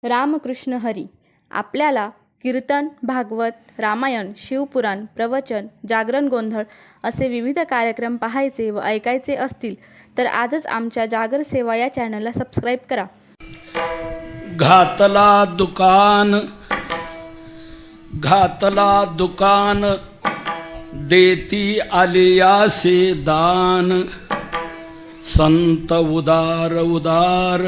रामकृष्ण हरी. आपल्याला कीर्तन, भागवत, रामायण, शिवपुराण, प्रवचन, जागरण, गोंधळ असे विविध कार्यक्रम पाहायचे व ऐकायचे असतील तर आजच आमच्या जागर सेवा या चॅनलला सबस्क्राईब करा. घातला दुकान देती आलियासे दान. संत उदार उदार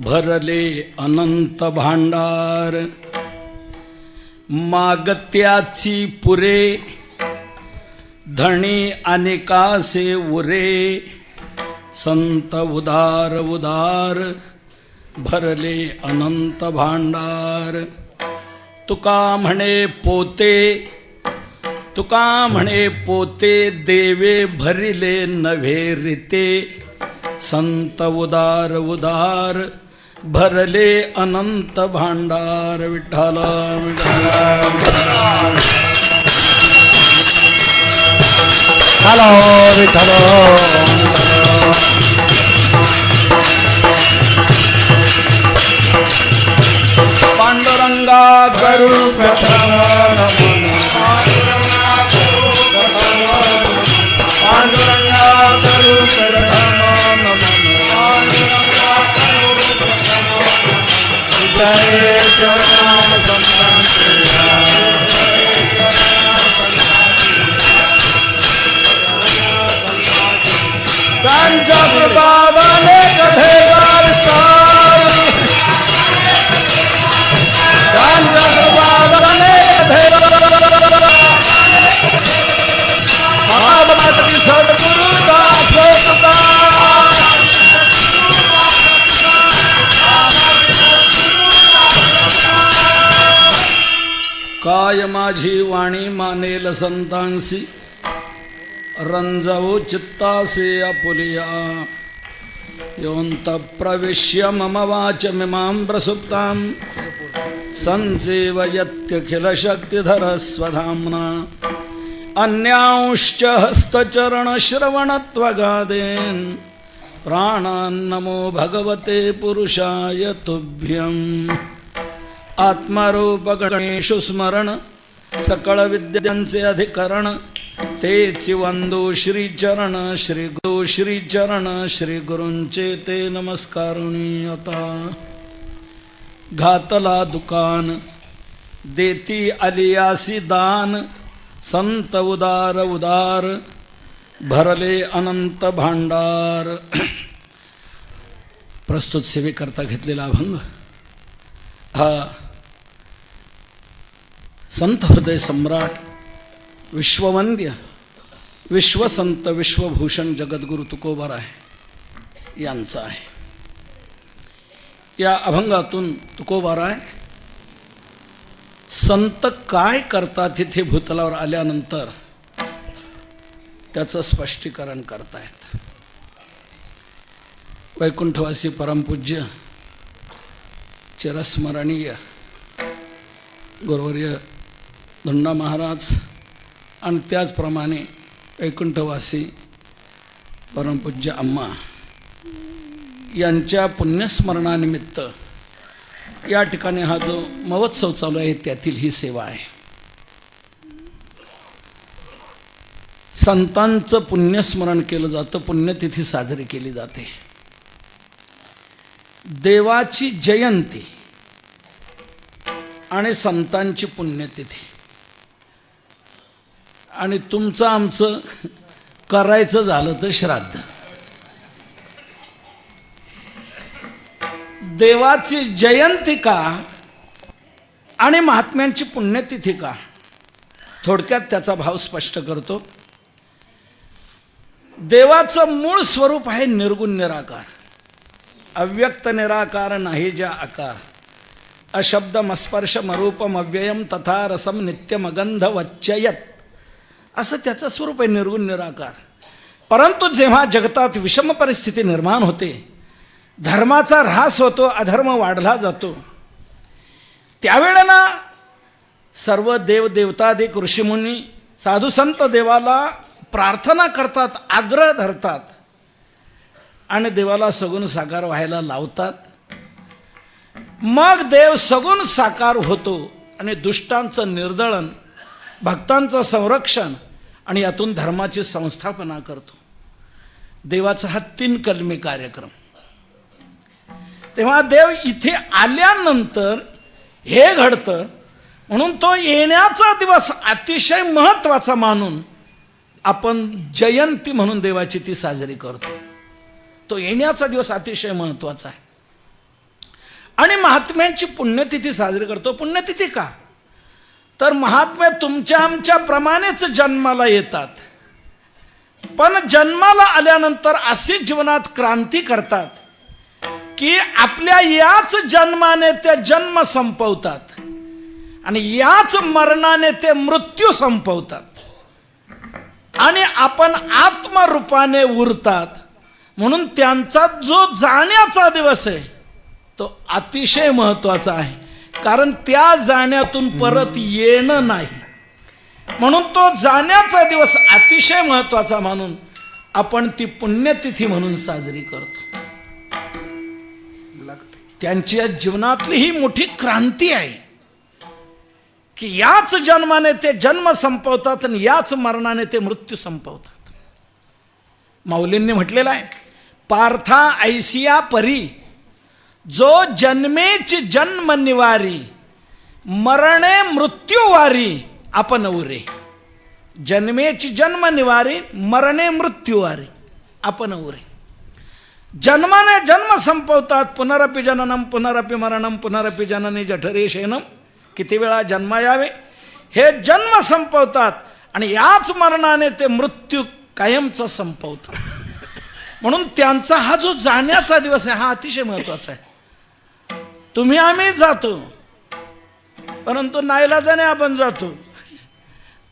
भरले अनंत भांडार. मागत्याची पुरे धणी अनेकासे उरे. संत उदार उदार भरले अनंत भांडार. तुका म्हणे पोते देवे भरिले नव्हे रीते. संत उदार उदार भरले अनंत भांडार. विठ्ठल पांडुरंगा करू प्रथम नमन. पांडुरंगा करू प्रथम नमन. जय त्यांच्या प्रभावाने कथेचा विस्तार. त्यांच्या प्रभावाने कथेचा सद्गुरु दास काय माझी वाणी मानेल संतांसी. रंजवो चित्तासे आपुलिया. योऽन्त प्रविश्य मम वाचमिमां प्रसुप्तां सञ्जीवयत्यखिल शक्तिधर स्वधाम्ना. अन्यांश्च हस्तचरणश्रवणत्वगादीन् प्राणान्नमो भगवते पुरुषाय तुभ्यम्. आत्मरूपगणेषु स्मरण सकळ विद्यांचे अधिकरण. तेची वंदो श्रीचरण श्री गुरु श्रीचरण श्री गुरूंचे ते नमस्कारुणी आता. घातला दुकान देती आलियासी दान. संत उदार उदार भरले अनंत भांडार. प्रस्तुत सेवेकरता घेतलेला अभंग हा संत हृदय सम्राट विश्ववंद्य विश्वसंत विश्वभूषण जगद्गुरु तुकोबाराय यांचा आहे. या अभंगातून तुकोबाराय संत काय करतात तिथे भूतलावर आल्यानंतर त्याचं स्पष्टीकरण करतायत. वैकुंठवासी परमपूज्य चिरस्मरणीय गुरुवर्य धुंडा महाराज आणि त्याचप्रमाणे वैकुंठवासी परमपूज्य अम्मा यांच्या पुण्यस्मरणानिमित्त या ठिकाणी हा जो महोत्सव चालू आहे त्यातील ही सेवा आहे. संतांचं पुण्यस्मरण केलं जातं, पुण्यतिथी साजरी केली जाते. देवाची जयंती आणि संतांची पुण्यतिथी आणि तुमचं आमचं करायचं झालं तर श्राद्ध. देवाची जयंती का आणि महात्म्यांची पुण्यतिथी का? थोडक्यात त्याचा भाव स्पष्ट करतो. देवाचं मूळ स्वरूप आहे निर्गुण निराकार, अव्यक्त निराकार नाही ज्या आकार. अशब्दमस्पर्शम रूपम अव्ययम तथा रसम नित्यम अगंध वच्चयत असं त्याचं स्वरूप आहे, निर्गुण निराकार. परंतु जेव्हा जगतात विषम परिस्थिती निर्माण होते, धर्माचा ऱ्हास होतो, अधर्म वाढला जातो, त्यावेळेला सर्व देवदेवतादिक ऋषीमुनी साधुसंत देवाला प्रार्थना करतात, आग्रह धरतात आणि देवाला सगुण साकार व्हायला लावतात. मग देव सगुण साकार होतो आणि दुष्टांचं निर्दळन, भक्तांचं संरक्षण आणि यातून धर्माची संस्थापना करतो. देवाचा हा 3 कलमी कार्यक्रम. तेव्हा देव इथे आल्यानंतर हे घडतं, म्हणून तो येण्याचा दिवस अतिशय महत्त्वाचा मानून आपण जयंती म्हणून देवाची ती साजरी करतो. तो येण्याचा दिवस अतिशय महत्त्वाचा आहे. आणि महात्म्यांची पुण्यतिथी साजरी करतो. पुण्यतिथी का? तर महात्मे तुमच्या आमच्या प्रमाणेच जन्माला येतात, पण जन्माला आल्यानंतर अशी जीवनात क्रांती करतात की आपल्या याच जन्माने ते जन्म संपवतात आणि याच मरणाने ते मृत्यू संपवतात आणि आपण आत्मरूपाने उरतात. म्हणून त्यांचा जो जाण्याचा दिवस आहे तो अतिशय महत्त्वाचा आहे, कारण त्या जाण्यातून परत येणं नाही. म्हणून तो जाण्याचा दिवस अतिशय महत्त्वाचा मानून आपण ती पुण्यतिथी म्हणून साजरी करतो. त्यांच्या जीवनातली ही मोठी क्रांती आहे की याच जन्माने ते जन्म संपवतात आणि याच मरणाने ते मृत्यू संपवतात. माऊलींनी म्हटलेलं आहे, पार्था ऐसिया परी जो जन्मेची जन्म निवारी, मरणे मृत्यूवारी आपण उरे. जन्मेची जन्म निवारी, मरणे मृत्यूवारी आपण उरे. जन्माने जन्म संपवतात. पुनरपि जननम पुनरपि मरणम पुनरपि जननी जठरे शयनम. किती वेळा जन्म यावे, हे जन्म संपवतात आणि याच मरणाने ते मृत्यू कायमचा संपवतात. म्हणून त्यांचा हा जो जाण्याचा दिवस आहे हा अतिशय महत्त्वाचा आहे. तुम्ही आम्ही जातो, परंतु नाईलाजाने आपण जातो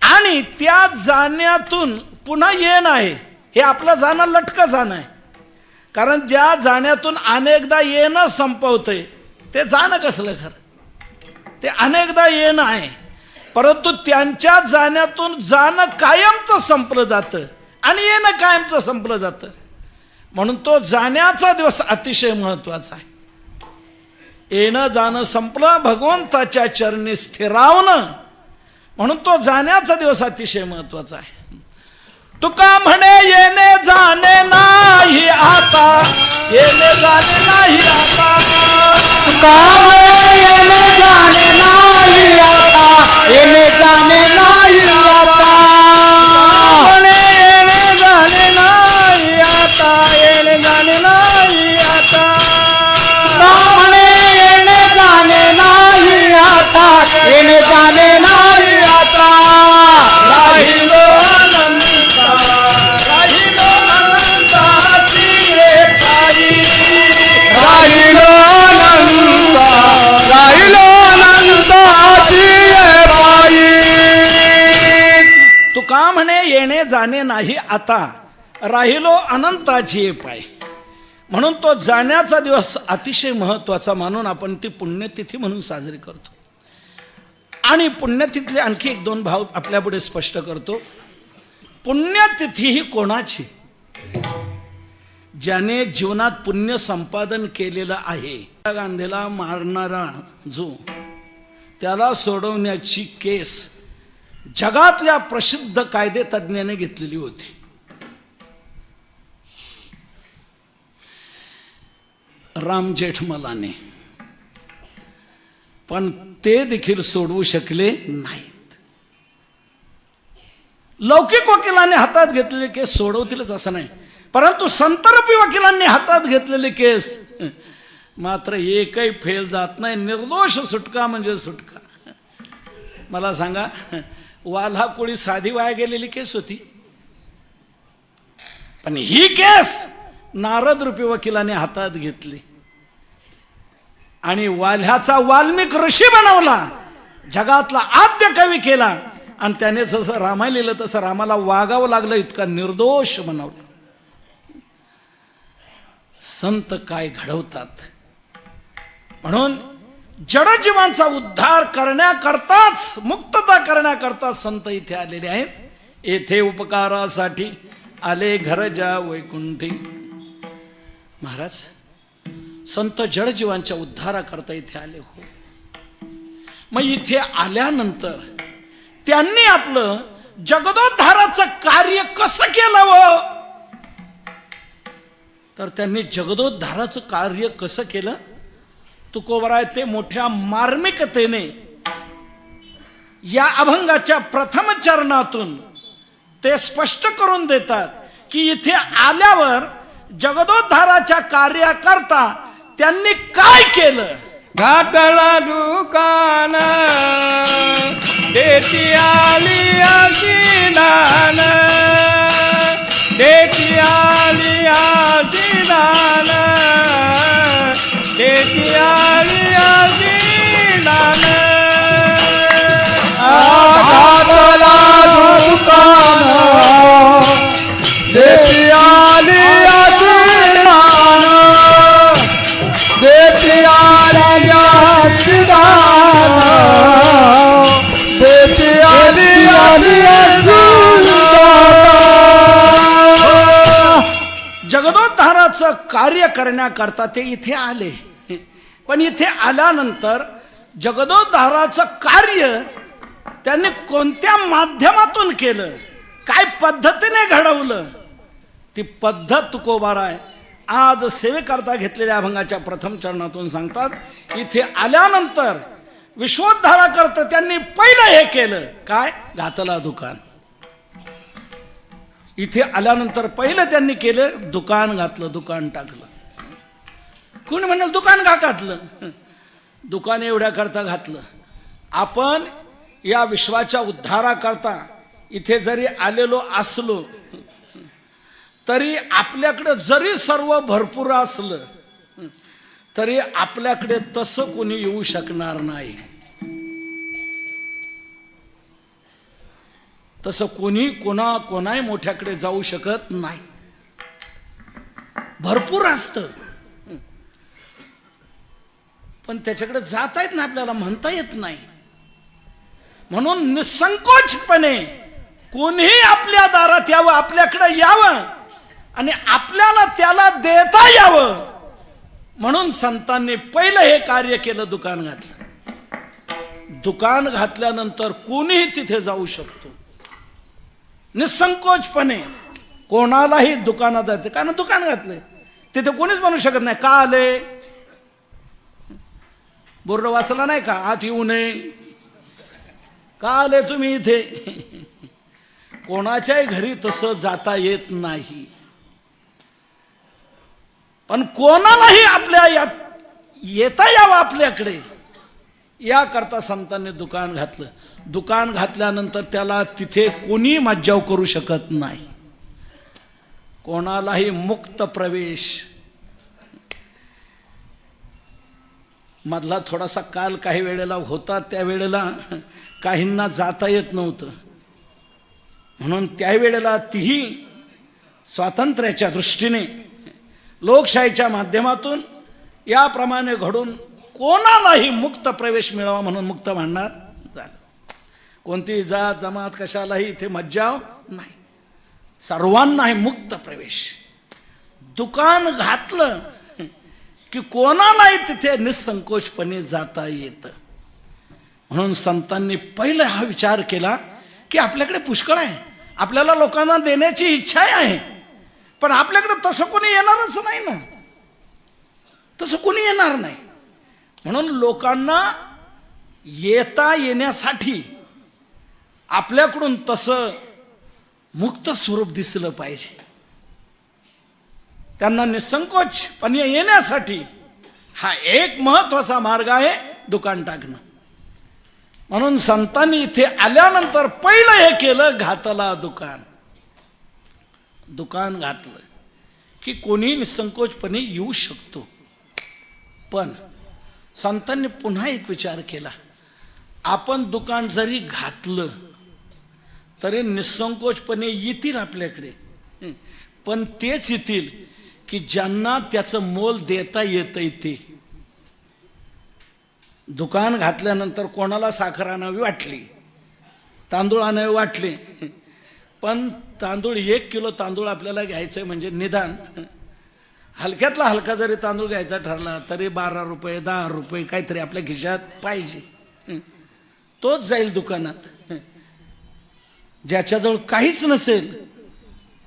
आणि त्या जाण्यातून पुन्हा येणं आहे, हे आपलं जाणं लटकं जाणं आहे. कारण ज्या जाण्यातून अनेकदा येणं संपवतंय ते जाणं कसलं खरं? ते अनेकदा येणं आहे, परंतु त्यांच्या जाण्यातून जाणं कायमचं संपलं जातं आणि येणं कायमचं संपलं जातं. म्हणून तो जाण्याचा दिवस अतिशय महत्त्वाचा आहे. येणं जाणं संपलं, भगवंताच्या चरणी स्थिरावणं, म्हणून तो जाण्याचा दिवस अतिशय महत्त्वाचा आहे. तुका म्हणे येणे जाणे नाही आता, येणे जाणे नाही आता. तुका म्हणे येणे जाणे नाही आता, येणे जाणे नाही आता. म्हणे येणे जाणे नाही आता, येणे जाणे नाही आता. म्हणे येणे जाणे नाही आता, येणे जाणे नाही आता. राहिलो अनंता, राहिलो अनंताची रे पायी. राहिलो अनंता, राहिलो अनंताची रे बाई. तुका म्हणे येणे जाणे नाही आता, राहिलो अनंताची पाय. म्हणून तो जाण्याचा दिवस अतिशय महत्त्वाचा मानून आपण ती पुण्यतिथी म्हणून साजरी करतो. आणि पुण्यतिथीतले आणखी 1-2 भाव आपल्यापुढे स्पष्ट करतो. पुण्यतिथी ही कोणाची? ज्याने जीवनात पुण्य संपादन केलेलं आहे. गांधीला मारणारा जो, त्याला सोडवण्याची केस जगातल्या प्रसिद्ध कायदे तज्ज्ञाने घेतलेली होती. राम जेठमलाने, पण ते देखील सोडवू शकले नाहीत. लौकिक वकिलांनी हातात घेतलेले केस सोडवतीलच असं नाही, परंतु संतरूपी वकिलांनी हातात घेतलेले केस मात्र एकही फेल जात नाही. निर्दोष सुटका म्हणजे सुटका. मला सांगा, वाल्हा कोळी साधी वाया गेलेली केस होती, पण ही केस नारद रूपी वकिलाने हातात घेतली आणि वाल्ह्याचा वाल्मिक ऋषी बनवला, जगातला आद्य कवी केला. आणि त्याने जसं रामायण लिहिलं तसं रामाला वागावं लागलं, इतका निर्दोष बनवलं. संत काय घडवतात. म्हणून जडजीवांचा उद्धार करण्याकरताच, मुक्तता करण्याकरताच संत इथे आलेले आहेत. येथे उपकारासाठी आले घर जा वैकुंठी. महाराज, संत जडजीवांच्या उद्धाराकरता इथे आले हो. मग इथे आल्यानंतर त्यांनी आपलं जगदोद्धाराचं कार्य कसं केलं व तर त्यांनी जगदोद्धाराचं कार्य कसं केलं तुकोबराय ते मोठ्या मार्मिकतेने या अभंगाच्या प्रथम चरणातून ते स्पष्ट करून देतात की इथे आल्यावर जगदोद्धाराच्या कार्याकरता त्यांनी काय केलं. घातला दुकान देती आली आजी दान, देती आली आजी दान, देती आली आजी दान. घातला दुकान देती आली आजी दान, देती आली आजी दान, देती आली आजी जगदोद्धाराचं कार्य करण्याकरता ते इथे आले. पण इथे आल्यानंतर जगदोद्धाराचं कार्य त्यांनी कोणत्या माध्यमातून केलं, काय पद्धतीने घडवलं, ती पद्धत तुकोबाराय आज सेवेकरता घेतलेल्या अभंगाच्या प्रथम चरणातून सांगतात. इथे आल्यानंतर विश्वोद्धाराकरता त्यांनी पहिलं हे केलं काय, घातला दुकान. इथे आल्यानंतर पहिलं त्यांनी केलं दुकान घातलं, दुकान टाकलं. कोणी म्हणाल दुकान का घातलं, दुकान एवढ्या करता घातलं. आपण या विश्वाच्या उद्धाराकरता इथे जरी आलेलो असलो तरी आपल्याकडे जरी सर्व भरपूर असलं तरी आपल्याकडे तसं कोणी येऊ शकणार नाही. तसं कोणी कोणाही मोठ्याकडे जाऊ शकत नाही. भरपूर असतं पण त्याच्याकडे जाता येत नाही, आपल्याला म्हणता येत नाही. म्हणून निसंकोचपणे कोणीही आपल्या दारात यावं, आपल्याकडे यावं आणि आपल्याला त्याला देता यावं म्हणून संतांनी पहिलं हे कार्य केलं, दुकान घातलं. दुकान घातल्यानंतर कोणीही तिथे जाऊ शकतो निसंकोचपणे. कोणालाही दुकानात जाते, कारण दुकान घातले तिथे कोणीच म्हणू शकत नाही का आले, बोर्ड वाचला नाही का, आत येऊ नये, का आले तुम्ही इथे. कोणाच्याही घरी तसं जाता येत नाही. पण कोणालाही आपल्या येता यावं आपल्याकडे याकरता संतांनी दुकान घातलं. दुकान घातल्यानंतर त्याला तिथे कोणी मज्जाव करू शकत नाही. कोणालाही मुक्त प्रवेश. मधला थोडासा काल काही वेळेला होता, त्यावेळेला काहींना जाता येत नव्हतं म्हणून त्यावेळेला तीही स्वातंत्र्याच्या दृष्टीने लोकशाहीच्या माध्यमातून याप्रमाणे घडून कोणालाही मुक्त प्रवेश मिळावा म्हणून मुक्त भांडार झालं. कोणतीही जात जमात कशालाही इथे मज्जाव नाही, सर्वांनाही मुक्त प्रवेश. दुकान घातलं की कोणालाही तिथे निसंकोचपणे जाता येतं. म्हणून संतांनी पहिला हा विचार केला की आपल्याकडे पुष्कळ आहे, आपल्याला लोकांना देण्याची इच्छा आहे, पण आपल्याकडे तसं कोणी येणारच नाही ना, तसं कोणी येणार नाही. म्हणून लोकांना येता येण्यासाठी आपल्याकडून तसं मुक्त स्वरूप दिसलं पाहिजे. त्यांना निसंकोचपणे येण्यासाठी हा एक महत्वाचा मार्ग आहे दुकान टाकणं. म्हणून संतांनी इथे आल्यानंतर पहिलं हे केलं, घातला दुकान. दुकान घातलं की कोणी निसंकोचपणे येऊ शकतो. पण संतांनी पुन्हा एक विचार केला, आपण दुकान जरी घातलं तरी निसंकोचपणे येतील आपल्याकडे, पण तेच येतील की ज्यांना त्याचं मोल देता येतंय ते. दुकान घातल्यानंतर कोणाला साखर आणावी वाटली, तांदूळ आणावे वाटले, पण तांदूळ 1 किलो तांदूळ आपल्याला घ्यायचंय म्हणजे निदान हलक्यातला हलका जरी तांदूळ घ्यायचा ठरला तरी 12 रुपये 10 रुपये काहीतरी आपल्या खिशात पाहिजे. तोच जाईल दुकानात. ज्याच्याजवळ काहीच नसेल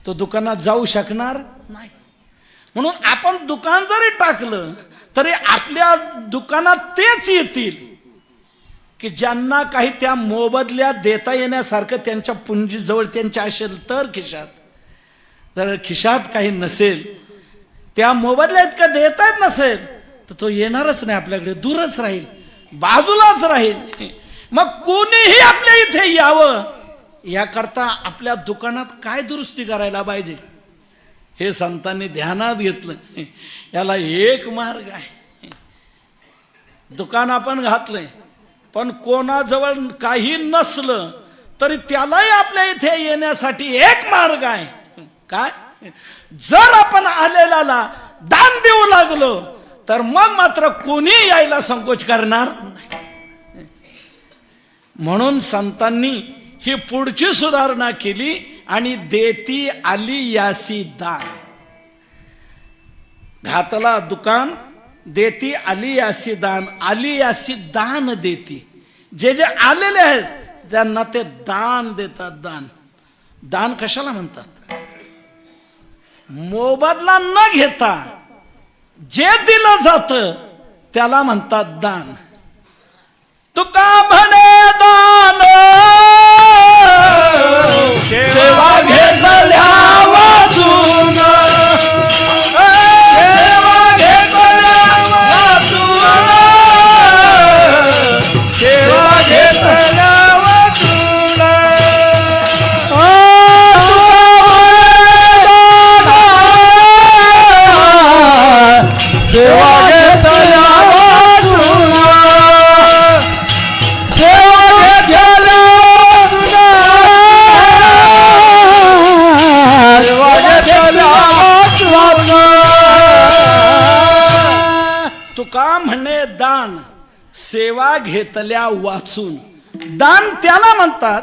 तो दुकानात जाऊ शकणार नाही. म्हणून आपण दुकान जरी टाकलं तरी आपल्या दुकानात तेच येतील की ज्यांना काही त्या मोबदल्यात देता येण्यासारखं त्यांच्या पुंजीजवळ त्यांच्या असेल तर खिशात. जर खिशात काही नसेल, त्या मोबदल्यात का देता येत नसेल तर तो येणारच नाही आपल्याकडे, दूरच राहील, बाजूलाच राहील. मग कोणीही आपल्या इथे यावं याकरता आपल्या दुकानात काय दुरुस्ती करायला पाहिजे हे संतांनी ध्यानात घेतलं. याला एक मार्ग आहे. दुकान आपण घातलंय पण कोणाजवळ काही नसलं तरी त्यालाही आपल्या इथे येण्यासाठी एक मार्ग आहे. काय? जर आपण आलेल्याला दान देऊ लागलो तर मग मात्र कोणी यायला संकोच करणार नाही. म्हणून संतांनी ही पुढची सुधारणा केली आणि देती आली यासी दान. घातला दुकान, देती आली यासी दान. आली यासी दान देती. जे जे आलेले आहेत त्यांना ते दान देतात. दान. दान कशाला म्हणतात? मोबदला न घेता जे दिलं जातं त्याला म्हणतात दान. तुका म्हणे दान सेवा घेतल्या वाचून, सेवा घेतल्या वाचून, सेवा घेतल्या वाचून. सेवा घेतल्या वाचून, सेवा घेतल्या तुका म्हणे दान सेवा घेतल्या वाचून. दान त्याला म्हणतात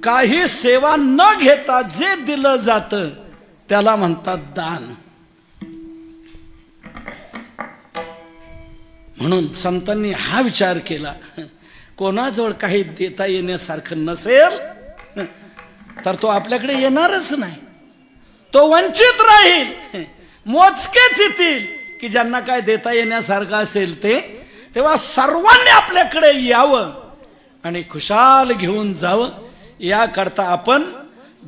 काही सेवा न घेता जे दिलं जातं त्याला म्हणतात दान. म्हणून संतांनी हा विचार केला, कोणाजवळ काही देता येण्यासारखं नसेल तर तो आपल्याकडे येणारच नाही, तो वंचित राहील. मोजकेच येतील की ज्यांना काय देता येण्यासारखं असेल ते. तेव्हा सर्वांनी आपल्याकडे यावं आणि खुशाल घेऊन जावं. याकरता आपण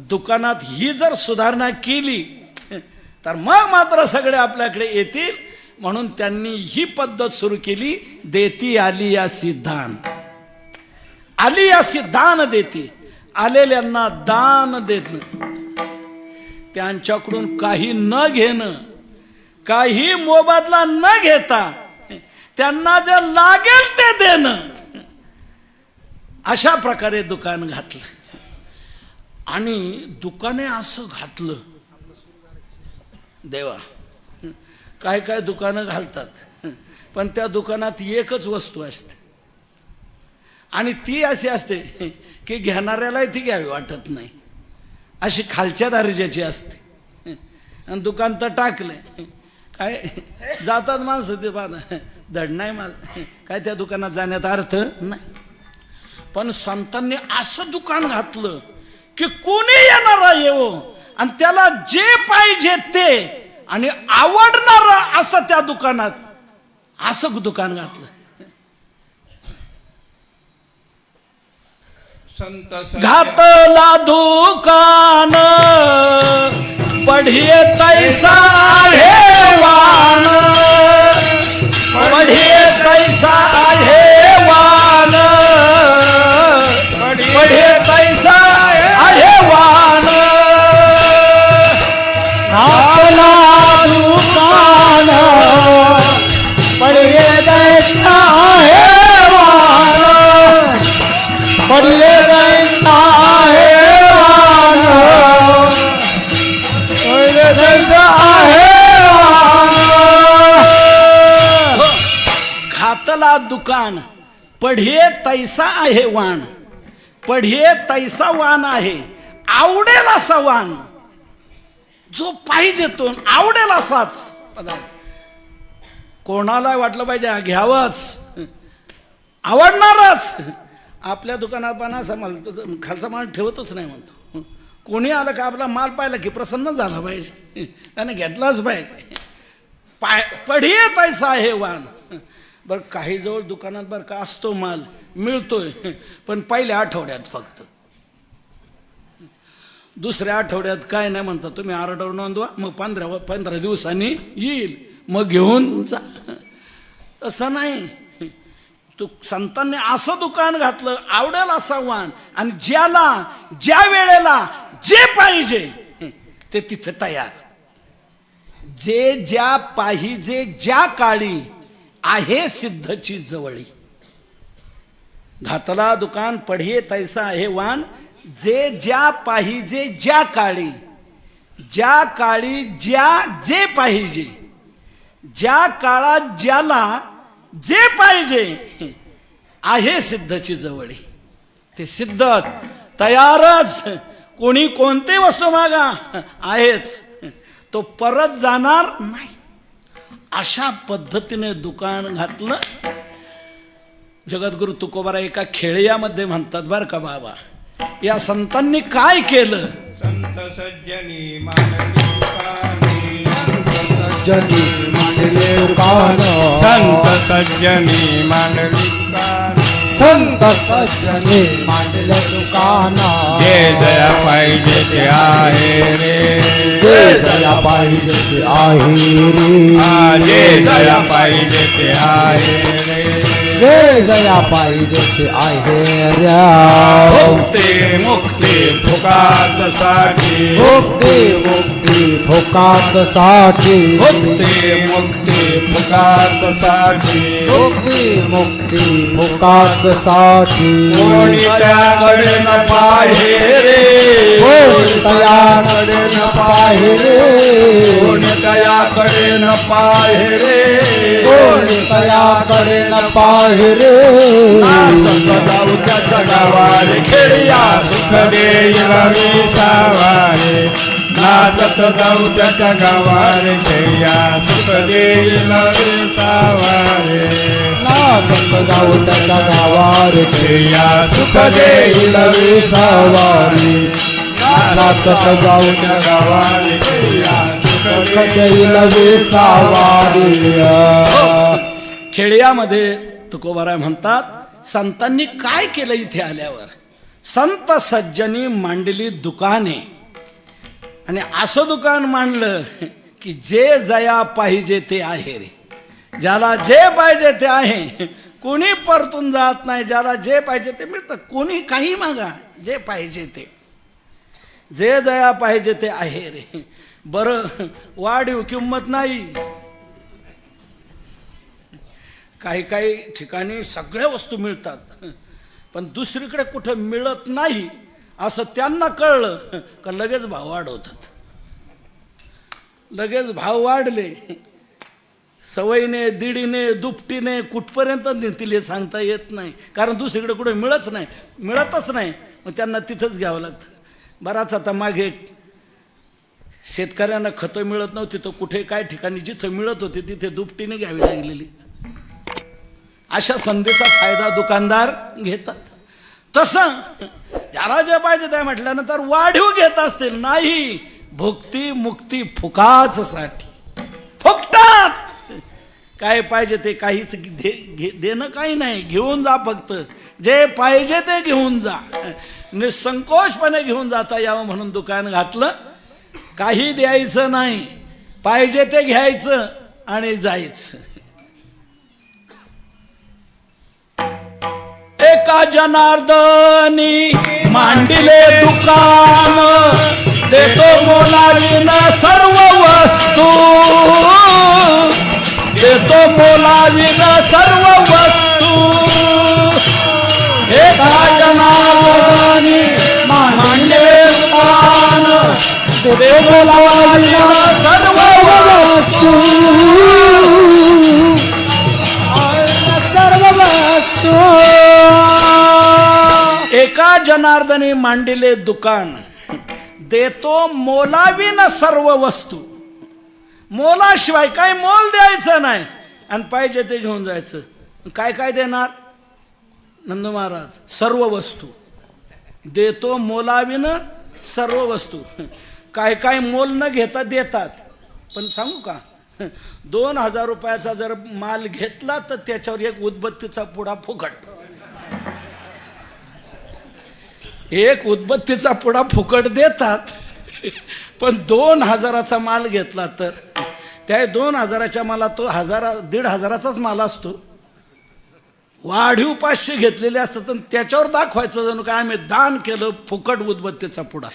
दुकानात ही जर सुधारणा केली तर मग मात्र सगळे आपल्याकडे येतील. म्हणून त्यांनी ही पद्धत सुरू केली, देती आली यासी दान. आली यासी दान देती. आलेल्यांना दान देणं, त्यांच्याकडून काही न घेणं, काही मोबदला न घेता त्यांना जे लागेल ते देणं, अशा प्रकारे दुकान घातलं. आणि दुकाने असं घातलं देवा, काय काय दुकानं घालतात पण त्या दुकानात एकच वस्तू असते आणि ती अशी असते की घेणाऱ्यालाही ती घ्यावी वाटत नाही, अशी खालच्या दर्जाची असते. आणि दुकान तर टाकलंय, काय जातात माणसं ते पाहता, धड नाही माल, काय त्या दुकानात जाण्यात अर्थ नाही. पण संतांनी असं दुकान घातलं की कोणी येणारा येवो आणि त्याला जे पाहिजे ते आणि आवडणार असं त्या दुकानात असं दुकान घातलं. घातला दुकान बढ़िए तैसा है वान, बढ़िए तैसा है वान, बढ़िए तैसा है वान. घातला दुकान बढ़िए तैसा है वान, बढ़िए तैसा है वान, बढ़िए तैसा है वान. घातला दुकान पढिये तैसा आहे वाण. पढिये तैसा वाण आहे, आवडेल असा वाण, जो पाहिजे तो आवडेल असाच पदार्थ कोणाला वाटलं पाहिजे हा घ्यावंच, आवडणारच. आपल्या दुकानात पण असा माल खालचा माल ठेवतच नाही म्हणतो. कोणी आलं का आपला माल पाहिला की प्रसन्न झाला पाहिजे, त्याने घेतलाच पाहिजे. पढिये पैसा आहे वाण. बरं काही जवळ दुकानात बरं का असतो माल मिळतोय, पण पहिल्या आठवड्यात फक्त. दुसऱ्या आठवड्यात काय नाही म्हणतात, तुम्ही ऑर्डर नोंदवा, मग 15 दिवसांनी येईल, मग घेऊन जा. असं नाही. तू संतांनी असं दुकान घातलं, आवडेल असा वाण, आणि ज्याला ज्या वेळेला जे पाहिजे ते तिथे तयार. जे ज्या पाहिजे ज्या काळी आहे सिद्धची जवळी. घातला दुकान पढिये तैसा आहे वाण. जे ज्या पाहिजे ज्या काळी, ज्या काळी ज्या जे पाहिजे, ज्या काळात ज्याला जे पाहिजे आहे सिद्धची जवळी. ते सिद्धच, तयारच. कोणी कोणती वस्तू मागा आहेच, तो परत जाणार नाही. अशा पद्धतीने दुकान घातलं. जगद्गुरु तुकोबाराय एका खेळ्यामध्ये म्हणतात बरं का बाबा, या संतांनी काय केलं. संत सज्जनी मानली दुकानी, सज्जनी मानले दुकान, संत सज्जनी मानली दुकान, संत सज्जनी मानले दुकान. जे जया पाहिजे ते आहे रे, जे जया पाहिजे ते आहे रे, जे जया पाहिजे ते आहे रे, जे जया पाहिजे ते आहे रे. मुक्ती मुक्ती फुकाच साठी, मुक्ती मुक्ती फुकाच साठी, मुक्ती मुक्ती फुकाच साठी, मुक्ती मुक्ती फुकाच साठी. कोणी त्याकडे न पाहे रे, कोणी त्याकडे न पाहे रे, कोणी त्याकडे न पाहे रे, कोणी त्याकडे न पाहे रे. नाचत जाऊ त्याच्या गावारे, खेळ्या सुख देईल विसावारे. नाचत जाऊ त्याच्या गावारे, खेळ्या सुख देईल विसावारे. नाचत जाऊ त्याच्या गावारे, खेळ्या सुख देईल विसावारे. नाचत जाऊ त्या गावारे, खेळ्या सुख देईल विसावारे. खेड्यामध्ये तुकोबाराय म्हणतात, संतांनी काय केलं इथे आल्यावर. संत सज्जनी मांडली दुकाने. आणि असं दुकान मांडलं की जे जया पाहिजे ते आहे रे. ज्याला जे पाहिजे ते आहे, कोणी परतून जात नाही. ज्याला जे पाहिजे ते मिळतं. कोणी काही मागा, जे पाहिजे ते, जे जया पाहिजे ते आहे रे. बरं, वाढीव किंमत नाही. काही काही ठिकाणी सगळ्या वस्तू मिळतात, पण दुसरीकडे कुठं मिळत नाही असं त्यांना कळलं का लगेच भाव वाढवतात. लगेच भाव वाढले, सवयीने, दीडीने, दुपटीने कुठपर्यंत नेतील हे सांगता येत नाही. कारण दुसरीकडे कुठे मिळतच नाही. मग त्यांना तिथंच घ्यावं लागतं. बराच आता मागे शेतकऱ्यांना खतं मिळत नव्हती, तर कुठे काय ठिकाणी जिथं मिळत होते तिथे दुपटीने घ्यावी लागलेली. अशा संधीचा फायदा दुकानदार घेतात. तसं ज्याला जे पाहिजे ते म्हटल्यानंतर वाढीव घेत असतील. नाही, भुक्ती मुक्ती फुकाच साठी फुकतात. काय पाहिजे ते काहीच देणं काही नाही. घेऊन जा, फक्त जे पाहिजे ते घेऊन जा. निसंकोचपणे घेऊन जाता यावं म्हणून दुकान घातलं. काही द्यायचं नाही, पाहिजे ते घ्यायचं आणि जायचं. एका जनार्दनी मांडिले दुकान, देतो मोलाविना सर्व वस्तू, देतो मोलाविना सर्व वस्तू. एका जनार्दनी मांडिले दुकान, देतो मोलाविना सर्व वस्तू, सर्व वस्तू. एका जनार्दनी मांडिले दुकान, देतो मोलाविन सर्व वस्तू. मोलाशिवाय काही मोल द्यायचं नाही आणि पाहिजे ते घेऊन जायचं. काय काय देणार नंद महाराज? सर्व वस्तू देतो मोलाविनं सर्व वस्तू. काय काय मोल न घेता देतात. पण सांगू का, 2000 रुपयाचा जर माल घेतला तर त्याच्यावर एक उदबत्तीचा पुडा फुकट. एक उदबत्तीचा पुडा फुकट देतात. पण 2000चा माल घेतला तर त्या 2000च्या माला तो 1500चाच माल असतो. वाढीव 500 घेतलेले असतात आणि त्याच्यावर दाखवायचं जणू काय आम्ही दान केलं फुकट उदबत्तीचा पुडा.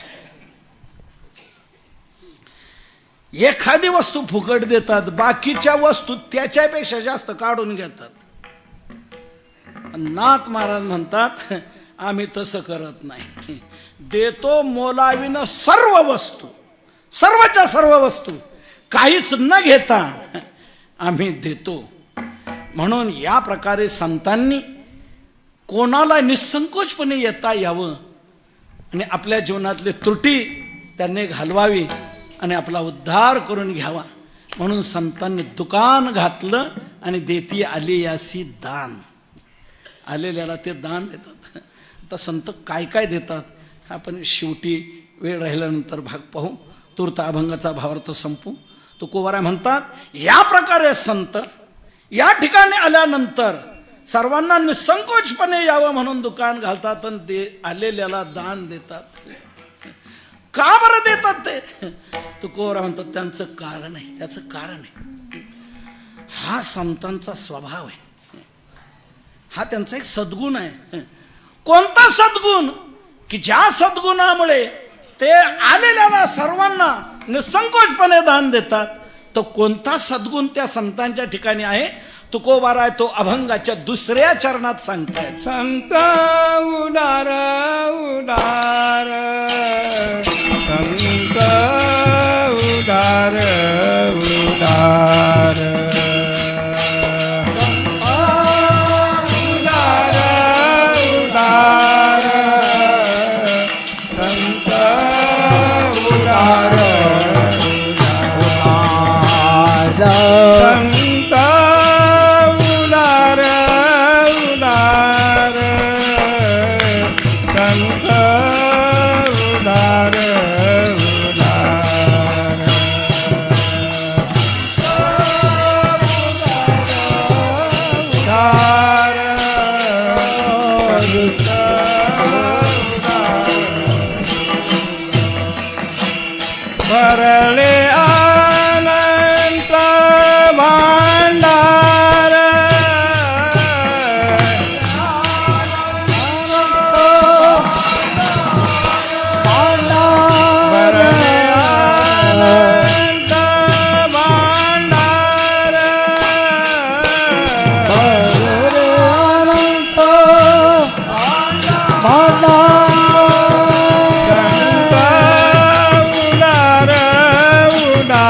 एखादी वस्तू फुकट देतात, बाकीच्या वस्तू त्याच्यापेक्षा जास्त काढून घेतात. नाथ महाराज म्हणतात आम्ही तसं करत नाही. देतो मोलाविनं सर्व वस्तू, सर्वच्या सर्व वस्तू काहीच न घेता आम्ही देतो. म्हणून या प्रकारे संतांनी कोणाला निसंकोचपणे येता यावं आणि आपल्या जीवनातली त्रुटी त्यांनी घालवावी आणि आपला उद्धार करून घ्यावा. म्हणून संतांनी दुकान घातलं आणि देती आली यासी दान. आलेल्याला ते दान देतात. आता संत काय काय देतात आपण शेवटी वेळ राहिल्यानंतर भाग पाहू. तूर्त अभंगाचा भावार्थ संपू. तुकोबाराय म्हणतात या प्रकारे संत या ठिकाणी आल्यानंतर सर्वांना निसंकोचपणे यावं म्हणून दुकान घालतात आणि आलेल्याला दान देतात. का बरं देतात ते? तुकोबाराय म्हणतात त्यांचं कारण आहे. त्याचं कारण आहे हा संतांचा स्वभाव आहे. हा त्यांचा एक सद्गुण आहे. कोणता सद्गुण? की ज्या सद्गुणामुळे ते आलेल्याला सर्वांना निसंकोचपणे दान देतात. तो कोणता सद्गुण त्या संतांच्या ठिकाणी आहे तुकोबाराय तो अभंगाच्या 2ऱ्या चरणात सांगतायत. संत उदार उदार संत उदार उदार उदार उदार संत उदार संत उदार उदार संत उदार भरले अनंत भांडार भरले अनंत भांडार भरले अनंत भांडार संत उदार उदार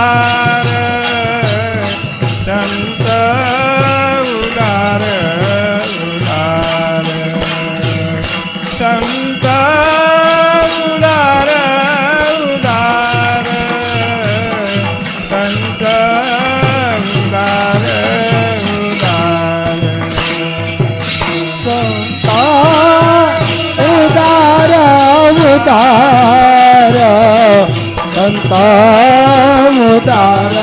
संत उदार उदार संत उदार उदार संत उदार उदार संत उदार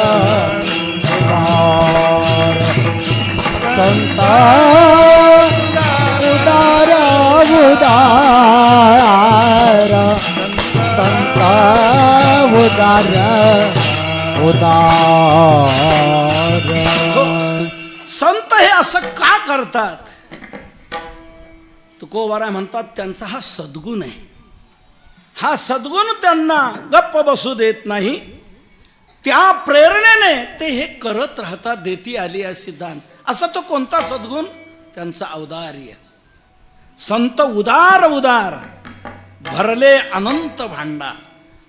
संत उदार उदार संत उदार उदार. संत हे असं का करतात? तुकोबाराय म्हणतात त्यांचा हा सद्गुण आहे. हा सद्गुण त्यांना गप्प बसू देत नाही. त्या प्रेरणेने ते हे करत राहतात. देती आली अशी दान. असा तो कोणता सद्गुण? त्यांचा औदार्य. संत उदार उदार भरले अनंत भांडार.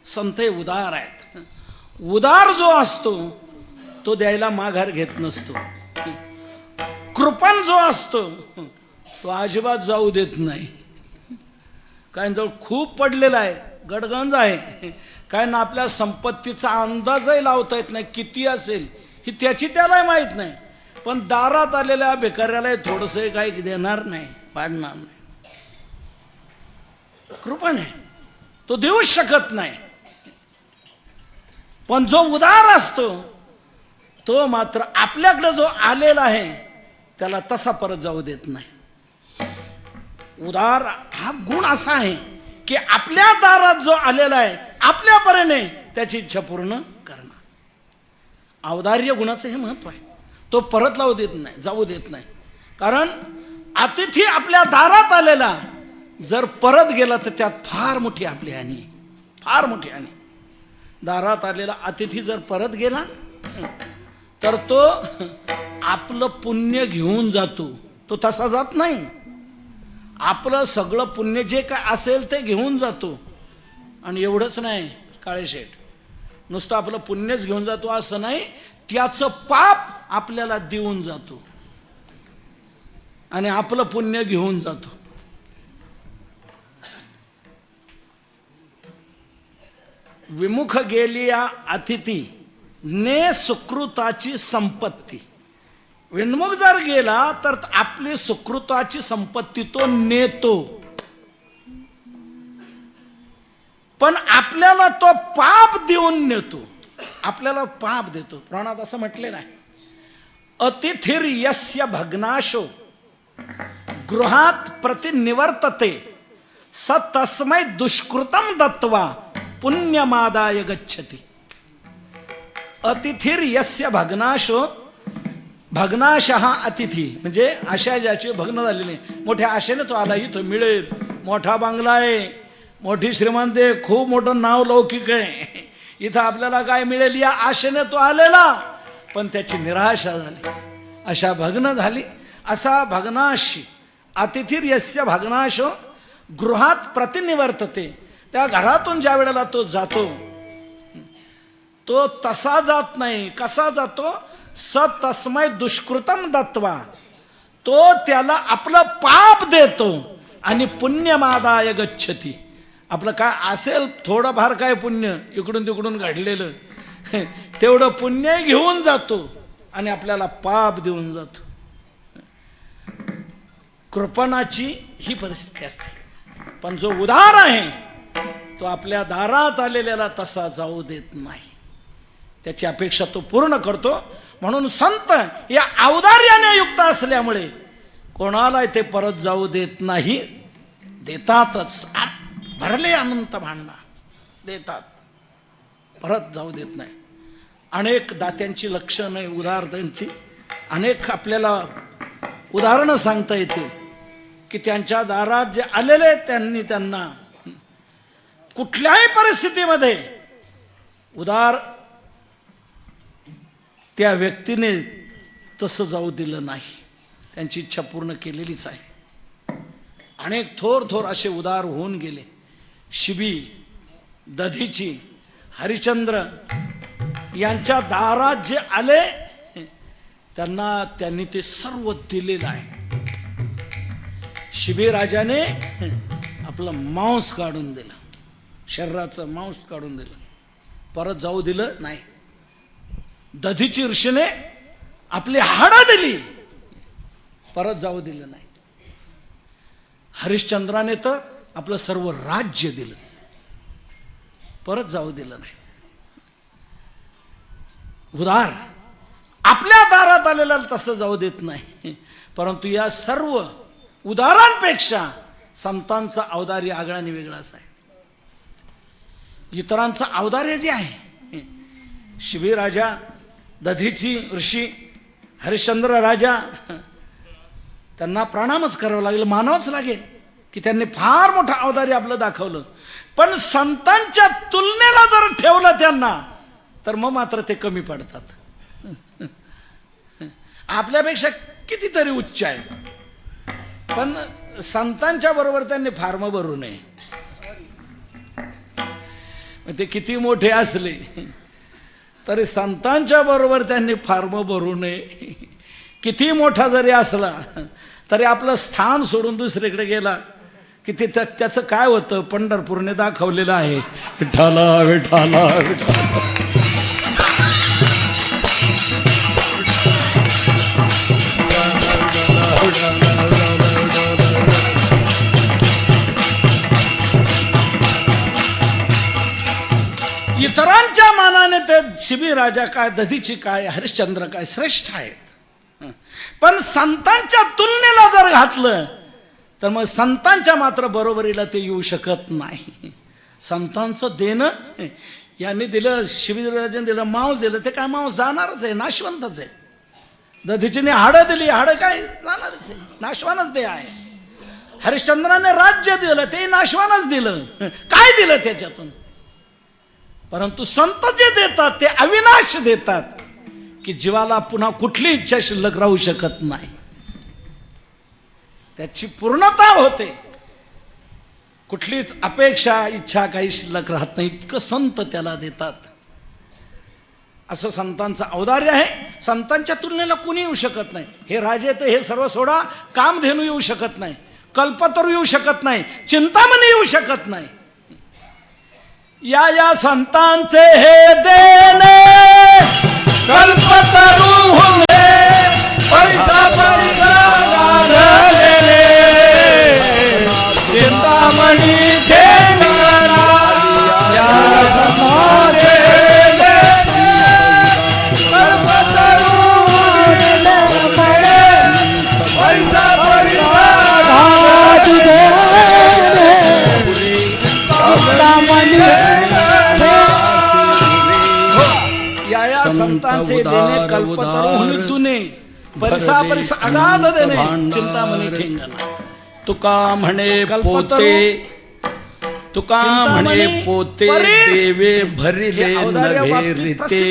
संत हे उदार आहेत. उदार जो असतो तो द्यायला माघार घेत नसतो. कृपण जो असतो तो अजिबात जाऊ देत नाही. काहींजवळ खूप पडलेला आहे, गडगंज आहे, काय ना आपल्या संपत्तीचा अंदाजही लावता येत नाही, किती असेल ही त्याची त्यालाही माहीत नाही. पण दारात आलेल्या भिकाऱ्यालाही थोडंसं काही देणार नाही, पाडणार नाही. कृपण आहे, तो देऊच शकत नाही. पण जो उदार असतो तो मात्र आपल्याकडे जो आलेला आहे त्याला तसा परत जाऊ देत नाही. उदार हा गुण असा आहे की आपल्या दारात जो आलेला आहे आपल्या परीने त्याची इच्छा पूर्ण करणं. औदार्य गुणाचं हे महत्व आहे. तो परत जाऊ देत नाही. कारण अतिथी आपल्या दारात आलेला जर परत गेला तर त्यात फार मोठी आपली हानी, फार मोठी हानी. दारात आलेला अतिथी जर परत गेला तर तो आपलं पुण्य घेऊन जातो. तो तसा जात नाही. आपलं सगळं पुण्य जे काय असेल ते घेऊन जातो. आणि एवढंच नाही काळेशेठ, नुसतं आपलं पुण्यच घेऊन जातो असं नाही, त्याचं पाप आपल्याला देऊन जातो आणि आपलं पुण्य घेऊन जातो. विमुख गेलिया अतिथी ने सुकृताची संपत्ती. विन्मुख जर गेला तर आपली सुकृताची संपत्ती तो नेतो, पण आपल्याला तो पाप देऊन नेतो, आपल्याला पाप देतो. पुराणात असं म्हटलेलं आहे, अतिथिर यस्य भग्नाशो गृहात प्रतिनिवर्तते स तस्मै दुष्कृतम दत्वा पुण्यमादाय गच्छति. अतिथिर यस्य भग्नाशो, भग्नाश हा अतिथी म्हणजे आशा ज्याचे भग्न झालेले, मोठ्या आशेने तो आला, इथं मिळेल, मोठा बंगला आहे, मोठी श्रीमंत आहे, खूप मोठं नाव लौकिक आहे, इथं आपल्याला काय मिळेल या आशेने तो आलेला, पण त्याची निराशा झाली, अशा भग्न झाली. असा भग्नाशी अतिथिर यस्य भग्नाशो गृहात प्रतिनिवर्तते. त्या घरातून ज्या वेळेला तो जातो तो तसा जात नाही. कसा जातो? स तस्मै दुष्कृतम दत्वा. तो त्याला आपलं पाप देतो आणि पुण्यमादाय गच्छति. आपलं काय असेल थोडंफार काय पुण्य इकडून तिकडून घडलेलं तेवढं पुण्य घेऊन जातो आणि आपल्याला पाप देऊन जातो. कृपणाची ही परिस्थिती असते. पण जो उदार आहे तो आपल्या दारात आलेल्याला तसा जाऊ देत नाही, त्याची अपेक्षा तो पूर्ण करतो. म्हणून संत या औदार्याने युक्त असल्यामुळे कोणाला ते परत जाऊ देत नाही, देतातच. भरले अनंत भांडा देतात, परत जाऊ देत नाही. अनेक दात्यांची लक्षणं आहे उदारतांची, अनेक आपल्याला उदाहरणं सांगता येतील की त्यांच्या दारात जे आलेले त्यांना कुठल्याही परिस्थितीमध्ये उदार त्या व्यक्तीने तसं जाऊ दिलं नाही, त्यांची इच्छा पूर्ण केलेलीच आहे. अनेक थोर असे उदार होऊन गेले. शिबी, दधीची, हरिश्चंद्र यांच्या दारात जे आले त्यांनी ते सर्व दिलेलं आहे. शिबी राजाने आपलं मांस काढून दिलं, शरीराचं मांस काढून दिलं, परत जाऊ दिलं नाही. दधीची ऋषीने आपली हाडं दिली, परत जाऊ दिलं नाही. हरिश्चंद्राने तर आपलं सर्व राज्य दिलं, परत जाऊ दिलं नाही. उदार आपल्या दारात आलेला तसं जाऊ देत नाही. परंतु या सर्व उदारांपेक्षा संतांचा औदार्य आगळा आणि वेगळाच आहे. इतरांचं औदार्य जे आहे, शिबी राजा, दधीची ऋषी, हरिश्चंद्र राजा, त्यांना प्रणामच करावं लागेल, मानावंच लागेल की त्यांनी फार मोठं औदार्य आपलं दाखवलं. पण संतांच्या तुलनेला जर ठेवलं त्यांना तर मग मात्र ते कमी पडतात. आपल्यापेक्षा कितीतरी उच्च आहे, पण संतांच्या बरोबर त्यांनी फार्म भरू नये. ते किती मोठे असले तरी संतांच्या बरोबर त्यांनी फार्म भरू नये. किती मोठा जरी असला तरी आपलं स्थान सोडून दुसरीकडे गेला की ते त्याचं काय होतं पंढरपूरने दाखवलेलं आहे. विठ्ठला विठ्ठला विठ्ठला. इतरांच्या मानाने ते शिबिराजा काय, दधीची काय, हरिश्चंद्र काय श्रेष्ठ आहेत. पण संतांच्या तुलनेला जर घातलं तर मग संतांच्या मात्र बरोबरीला ते येऊ शकत नाही. संतांचं देणं यांनी दिलं, शिबिराजाने दिलं, मांस दिलं, ते काय मांस जाणारच आहे, नाशवंतच आहे. दधीचीने हाडं दिली, हाडं काय जाणारच आहे, नाशवानच ते आहे. हरिश्चंद्राने राज्य दिलं, ते नाशवानच दिलं. काय दिलं त्याच्यातून? परंतु संत जे देतात ते अविनाश देतात, की जीवाला पुन्हा कुठली इच्छा शिल्लक राहू शकत नाही, त्याची पूर्णता होते. कुठलीच अपेक्षा इच्छा काही शिल्लक राहत नाही, इतकं संत त्याला देतात. असं संतांचं औदार्य आहे. संतांच्या तुलनेला कुणी येऊ शकत नाही. हे राजे तर हे सर्व सोडा, कामधेनू येऊ शकत नाही, कल्पतरू येऊ शकत नाही, चिंतामणी येऊ शकत नाही. या संतांचे हे देणे कल्पतरू हुंदे, पैसा पैसा गाढलेले, चिंतामणी ठेंगणा या संतांचे कल्पतरू हुंदे, पैसा पैसा गाढलेले, या संतांचे देणे कल्पतरू तुने, परिसा परिसा अगाध देणे, चिंतामणी ठेंगणा. तुका म्हणे पोते, तुका म्हणे पोते, देवे भरिले नभे रीते,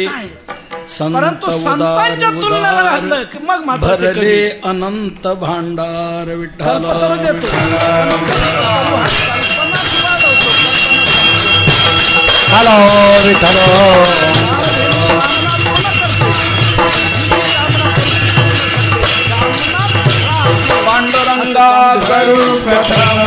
परंतु संतांच्या तुलनेला घातलं की मग मात्र भरले अनंत भांडार. विठ्ठला देतो. हॅलो विठ्ठल. पांडुरंगा करू प्रथम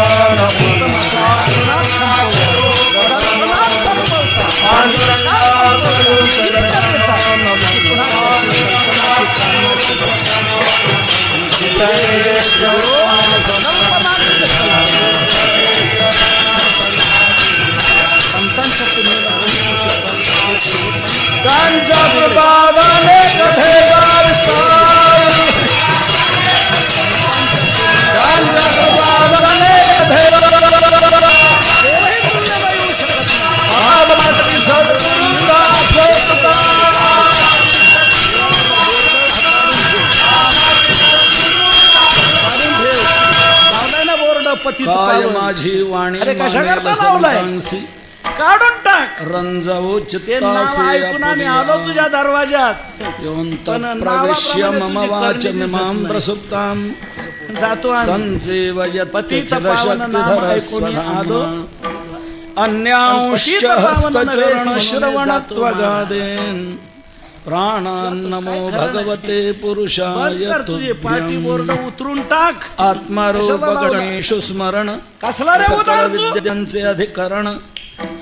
काय माझी वाणी कशा करता लावलाय? काढून टाक. रंजवो ते नाव ऐकून आम्ही आलो तुझ्या दरवाजात, पण प्रवेश्य मम नावाप्रमाणे तुझी वाच करणी दिसत मिमां नाही. प्रसुप्तां जातो आम्ही. संजीवयत् पतित पावन नाम ऐकून आलो. अन्यांश्च पतित पावन नव्हे हस्तचरण म्हणून श्रवणत्वगादेन प्राणान्नमो भगवते पुरुषाय बंद कर तुझे पाठी तुभ्यं. बोर्ड उतरून टाक. आत्मारूप गणेशु स्मरण कसला रे सकल उदार तू? विद्यांचे अधिकरण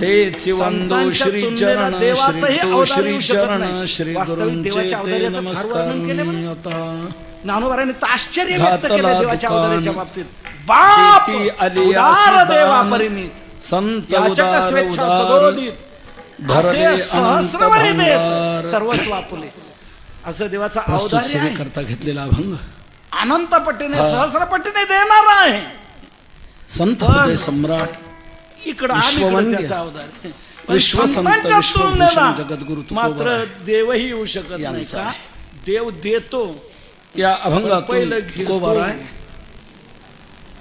तेची वंदो संतांच्या श्री तुलनेला चरण देवाचंही श्री तो अवतार श्री येऊ शकत चरण नाही. श्री वास्तविक गुरूंचे देवाच्या ते अवताराचं फार नमस्कार वर्णन केले बरं. आता ज्ञानोबारांनी तर आश्चर्य व्यक्त घातला केले देवाच्या दुकान. अवताराच्या बाबतीत. बाप किती आली उदार आसी देव दान. अपरिमित, संत याचक उदार स्वेच्छा उदार सदोदित, भरले असे सहस्रवरी अनंत देत भांडार. सर्वस्व आपुले. असं देवाचा प्रस्तुत अवतार्य आहे. सेवेकरता घेतलेला अभंग अनंत पटीने सहस्रपटीने देणार आहे. संत पण हृदय सम्राट इकडं विश्ववंद्य. आम्ही त्याचा अवतार आहे. पण विश्वसंत, संतांच्या विश्वभूषण, तुलनेला जगद्गुरु तुकोबा मात्र आहे. देवही येऊ शकत नाही यांचा का? आहे. देव देतो या अभंगातून पहिलं तुकोबा घेतो आहे.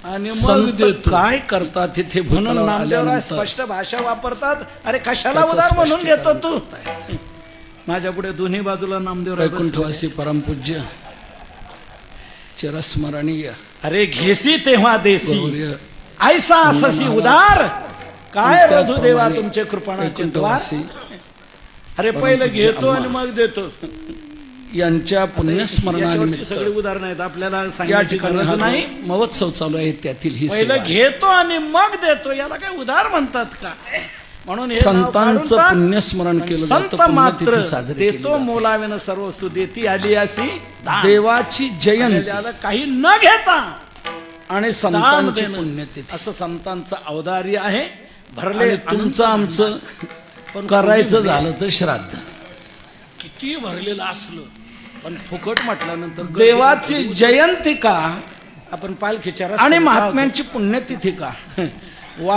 आणि मग संत देतो. काय करतात तिथे म्हणून भूतलावर नामदेवराय आल्यानंतर स्पष्ट भाषा वापरतात. अरे कशाला त्याचं उदार म्हणून स्पष्टीकरण घेतो तू? माझ्या पुढे दोन्ही बाजूला नामदेवराय बसले. वैकुंठवासी परमपूज्य चिरस्मरणीय अरे घेसी तेव्हा देसी, गौर्य ऐसा अससी उदार, काय त्याचप्रमाणे रघु देवा तुमचे कृपाणाचे द्वार. वैकुंठवासी अरे पहिलं परमपूज्य घेतो आणि अम्मा. मग देतो. यांच्या याच्यावरची पुण्यस्मरणानिमित्त सगळी उदाहरणं आहेत, आपल्याला या सांगायची ठिकाणी गरज हा नाही. जो महोत्सव चालू आहे त्यातील ही पहिलं सेवा आहे. घेतो आणि मग देतो, याला काय उधार म्हणतात का? म्हणून हे नाव काढून संतांचं टाक. पुण्यस्मरण केलं संत जातं, मात्र पुण्यतिथी साजरी केली देतो जाते. मोलावेनं सर्व वस्तू देती आली अशी दान. देवाची जयंती आलेल्याला काही न घेता आणि दान संतांची देणं, पुण्यतिथी असं संतांचं औदार्य आहे. भरले आणि तुमचं आमचं पण करायचं कोणी झालं तर श्राद्ध. किती भरलेलं असलं पण फुकट म्हटल्यानंतर देवाची जयंती का आपण पालखीच्या आणि रस्त्याने महात्म्यांची पुण्यतिथी का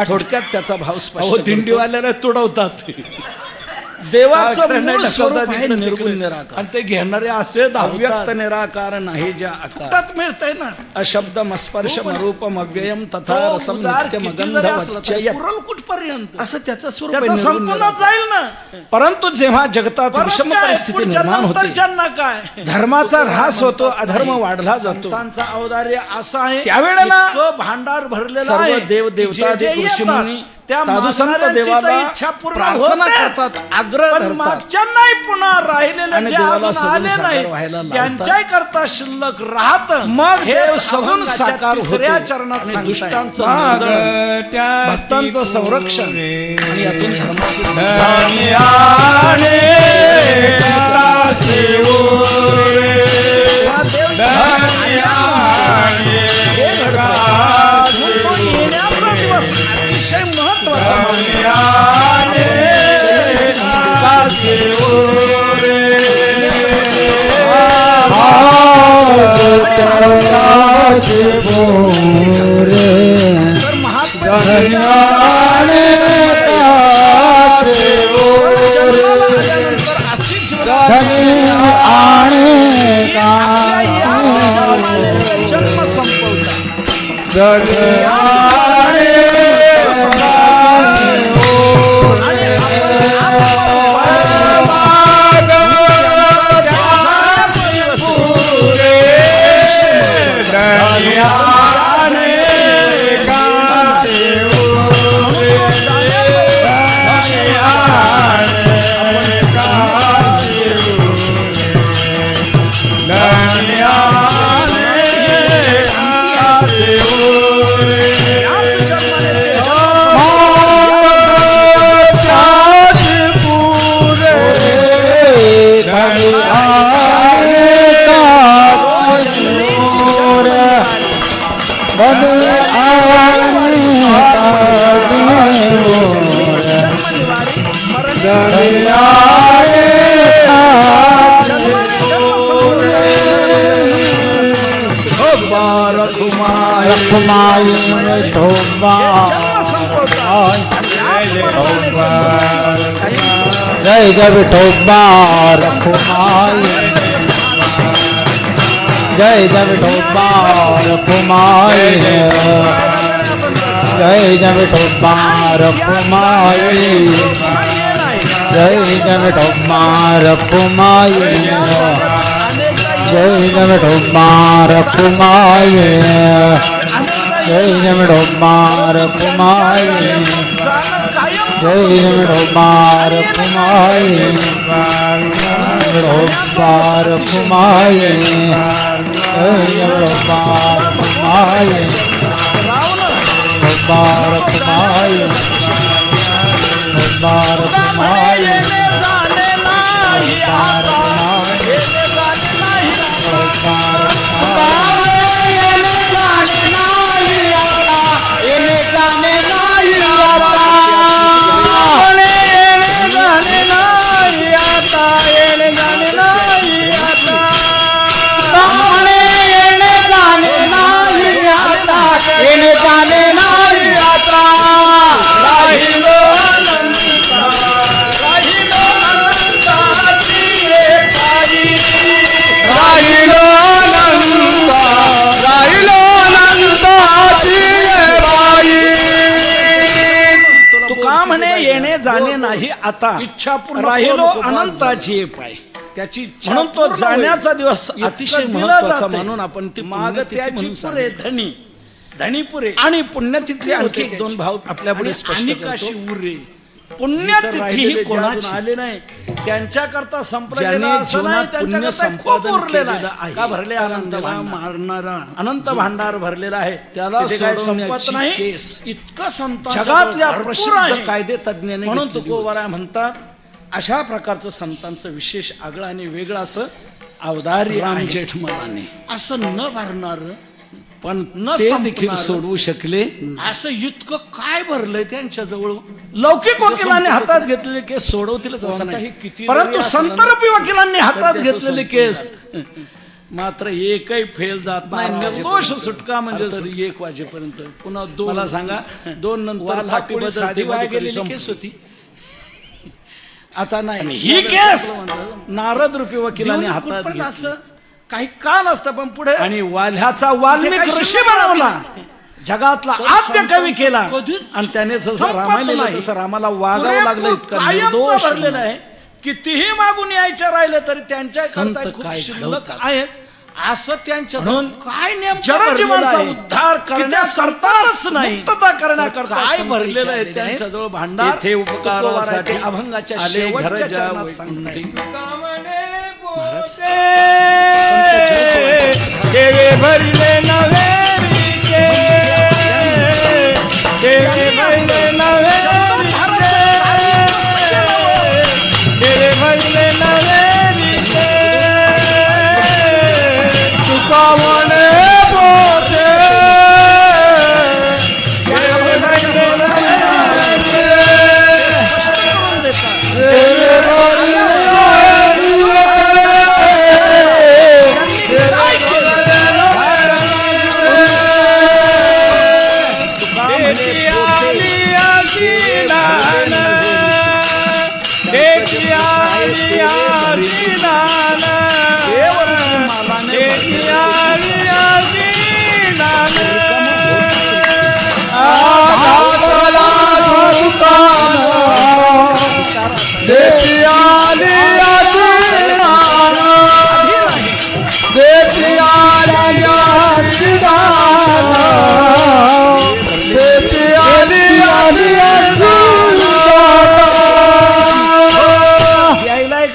थोडक्यात त्याचा भाव अहो स्पष्ट करतो. दिंडीवाल्याला तुडवतात. देवाचं मूळ ढकलतात स्वरूप आहे इकडं निर्गुण तिकडं. निराकार. आणि ते घेणारे असे अव्यक्त धाव्यक्त निराकार नाही ज्या आकार हातात मिळतंय ना. अशब्दम स्पर्शम रूपम अव्ययम तथा तो रसम उदार नित्यम किती गंध जरी असला तरी वच्चयत. पुरल कुठपर्यंत असं त्याचं स्वरूप त्याचं आहे, निर्गुण संपूर्ण निराकार. जाईल ना. परंतु जेव्हा जगतात परत विषम काय? परिस्थिती पुढच्या निर्माण होते, नंतरच्यांना काय धर्माचा ऱ्हास होतो, अधर्म वाढला जातो, संतांचा औदार्य असा आहे. त्यावेळेला इतकं भांडार भरलेलं सर्व आहे. देव देवता जे- जे ऋषी येतात, मुनी त्या साधू संत मागणाऱ्यांची तर देवाला इच्छा पूर्ण प्रार्थना होतेच. करतात, आग्रह पण धरतात. मागच्यांनाही पुन्हा राहिलेले आणि जे देवाला अजून सगुण आले साकार नाही व्हायला लावतात. त्यांच्याही करता शिल्लक राहत. मग हे देव सगुण अभंगाच्या साकार तिसऱ्या होतो. चरणात आणि सांगताय. दुष्टांचं निर्दलन, भक्तांचं संरक्षण आणि यातून धर्माची तो येण्याचा दिवस अतिशय महत्वाचा तर महात्मा आल्यानंतर अशी जन्म संपवता. जय जय विठोबा रखुमाई, जय जय विठोबा रखुमाई, जय जय विठोबा रखुमाई, जय जय विठोबा रखुमाई, जय जय विठोबा रखुमाई, जय जय विठोबा रखुमाई, जय जय विठोबा रखुमाई, विठोबा रखुमाई, जय जय विठोबा रखुमाई, विठोबा रखुमाई, विठोबा रखुमाई, तुका म्हणे येणे जाणे नाही आता, इच्छा पूर्ण राहिलो करू नको, अनंताची पाय. त्याची इच्छा म्हणून तो पूर्ण जाण्याचा होईल. दिवस अतिशय इतकं दिलं महत्त्वाचा जातंय. म्हणून आपण ती माग पुण्यतिथी त्याची म्हणून पुरे साजरी धनी धनी पुरे आणि पुण्यतिथी आणखी होते एक दोन त्याची. भाव आपल्या पुढे आणि स्पष्ट अनिकाशी करतो. उरे पुण्यतिथी ही राहिलेले जे कोणाची अजून आले नाही त्यांच्याकरता संपलेला ज्याने असं नाही, जीवनात पुण्य त्यांच्याकरता खूप संपादन उरलेलं केलेलं आहे. आहे. का भरले अनंत त्याला भांडार. मारणारा अनंत भांडार भरलेला आहे त्याला तिथे काय संपत सोडवण्याची नाही. केस इतकं संतांच्या जगातल्या भरपूर प्रसिद्ध आहे. कायदे तज्ञांनी म्हणून घेतलेली तुकोबाराय म्हणतात अशा प्रकारचं संतांचं विशेष आगळं आणि वेगळं असं अवधार्य राम आहे. जेठमलानी असं न भरणार पण न ते संपणार. देखील सोडवू शकले असं इतकं काय भरलंय त्यांच्या जवळ लौकिक वकिलांनी हातात घेतलेले केस सोडवतीलच असं कोणताही नाही, किती परंतु जरी असलं संतरूपी वकिलांनी हातात त्याचं घेतलेले संपून केस मात्र एकही फेल जात नाही. 12 निर्दोष वाजेपर्यंत. सुटका म्हणजे तरी 1 वाजेपर्यंत पुन्हा दोन मला सांगा 2 नंतर वाल थापी हाकोडी बदलते, साधी वाया मधुकरी गेलेली संपली. केस होती आता नाही ही केस नारद रूपी वकिलांनी देऊन हातात कुठपर्यंत घेतली. असं काही का नसतं पण पुढे आणि वाल्ह्याचा वाल्मिक काही ऋषी शिल्लक बनवला नाही. जगातला तर आद्य संत कवी केला कधीच आणि त्याने जसं संपत रामायण लिहिलं नाही. तसं रामाला वागावं लागलं. इतकं कायमचं निर्दोष भरलेलं आहे. कितीही मागून यायचं राहिलं तरी त्यांच्या संत करता खूप काय शिल्लक घडवतात. आहेत असं त्यांच्या म्हणून काय नेमकं जनजीवांचा भरलेलं आहे? उद्धार की त्या करण्याकरताच संतांच नाही. मुक्तता करण्याकरता काय संत भरलेलं आहे इथे आलेले त्यांच्याजवळ आहेत. भांडार येथे उपकारासाठी तुकोबाराय ते अभंगाच्या आले शेवटच्या घरच्या चरणात वैकुंठी. सांगताय. कामने पोते संत देवे भरले नवेरीचे देवे भरले नवेरीचे देवे भरले नवेरीचे तुका म्हणे पोते देवे भरले नवेरीचे देवे भरले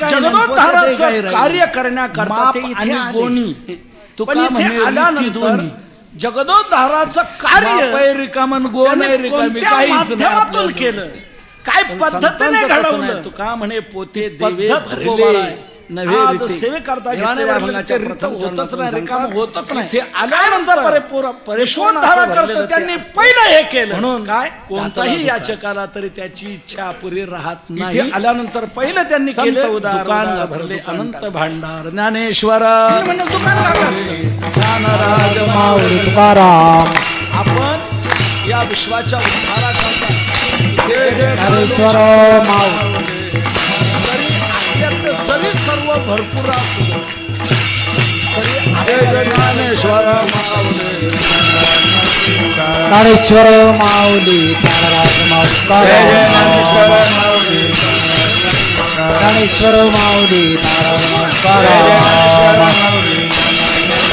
जगदोद्धाराचं कार्य करण्याकरता माप ते इथे आणि आले. गोणी. पण तुका इथे म्हणे रीती आल्यानंतर दोन्ही. जगदोद्धाराचं कार्य माप आहे रिकामन गोण आहे त्यांनी रिकामी कोणत्या काहीच नाही माध्यमातून आपल्याजवळ. केलं काय पण पद्धतीने संतांचं तसं नाही. घडवलं तुका म्हणे पोते पद्धत देवे तुकोबाराय. भरले नव्हे आज रीती. सेवेकरता देवाने घेतलेल्या भरलेलं अभंगाच्या ते प्रथम रीत होतच चरणातून नाही, सांगतात. रिकामं होतच नाही. इथे आल्यानंतर विश्वोद्धारा करता त्यांनी पहिलं हे केलं म्हणून काय कोणताही कोणताही याचकाला तरी त्याची इच्छा अपुरी राहत इथे नाही. आल्यानंतर पहिलं त्यांनी संत केलं उदार दुकान उदार भरले दुकान अनंत टाकले. भांडार ज्ञानेश्वर म्हणजे दुकान घातलं. माऊली तुकाराम आपण या विश्वाच्या उद्धाराकरता इथे ज्ञानेश्वर माऊली आपल्याकडे जरी सर्व भरपूर असलं तरी ज्ञानेश्वर ज्ञानेश्वर माऊली ज्ञानेश्वर माऊली ज्ञानेश्वर माऊली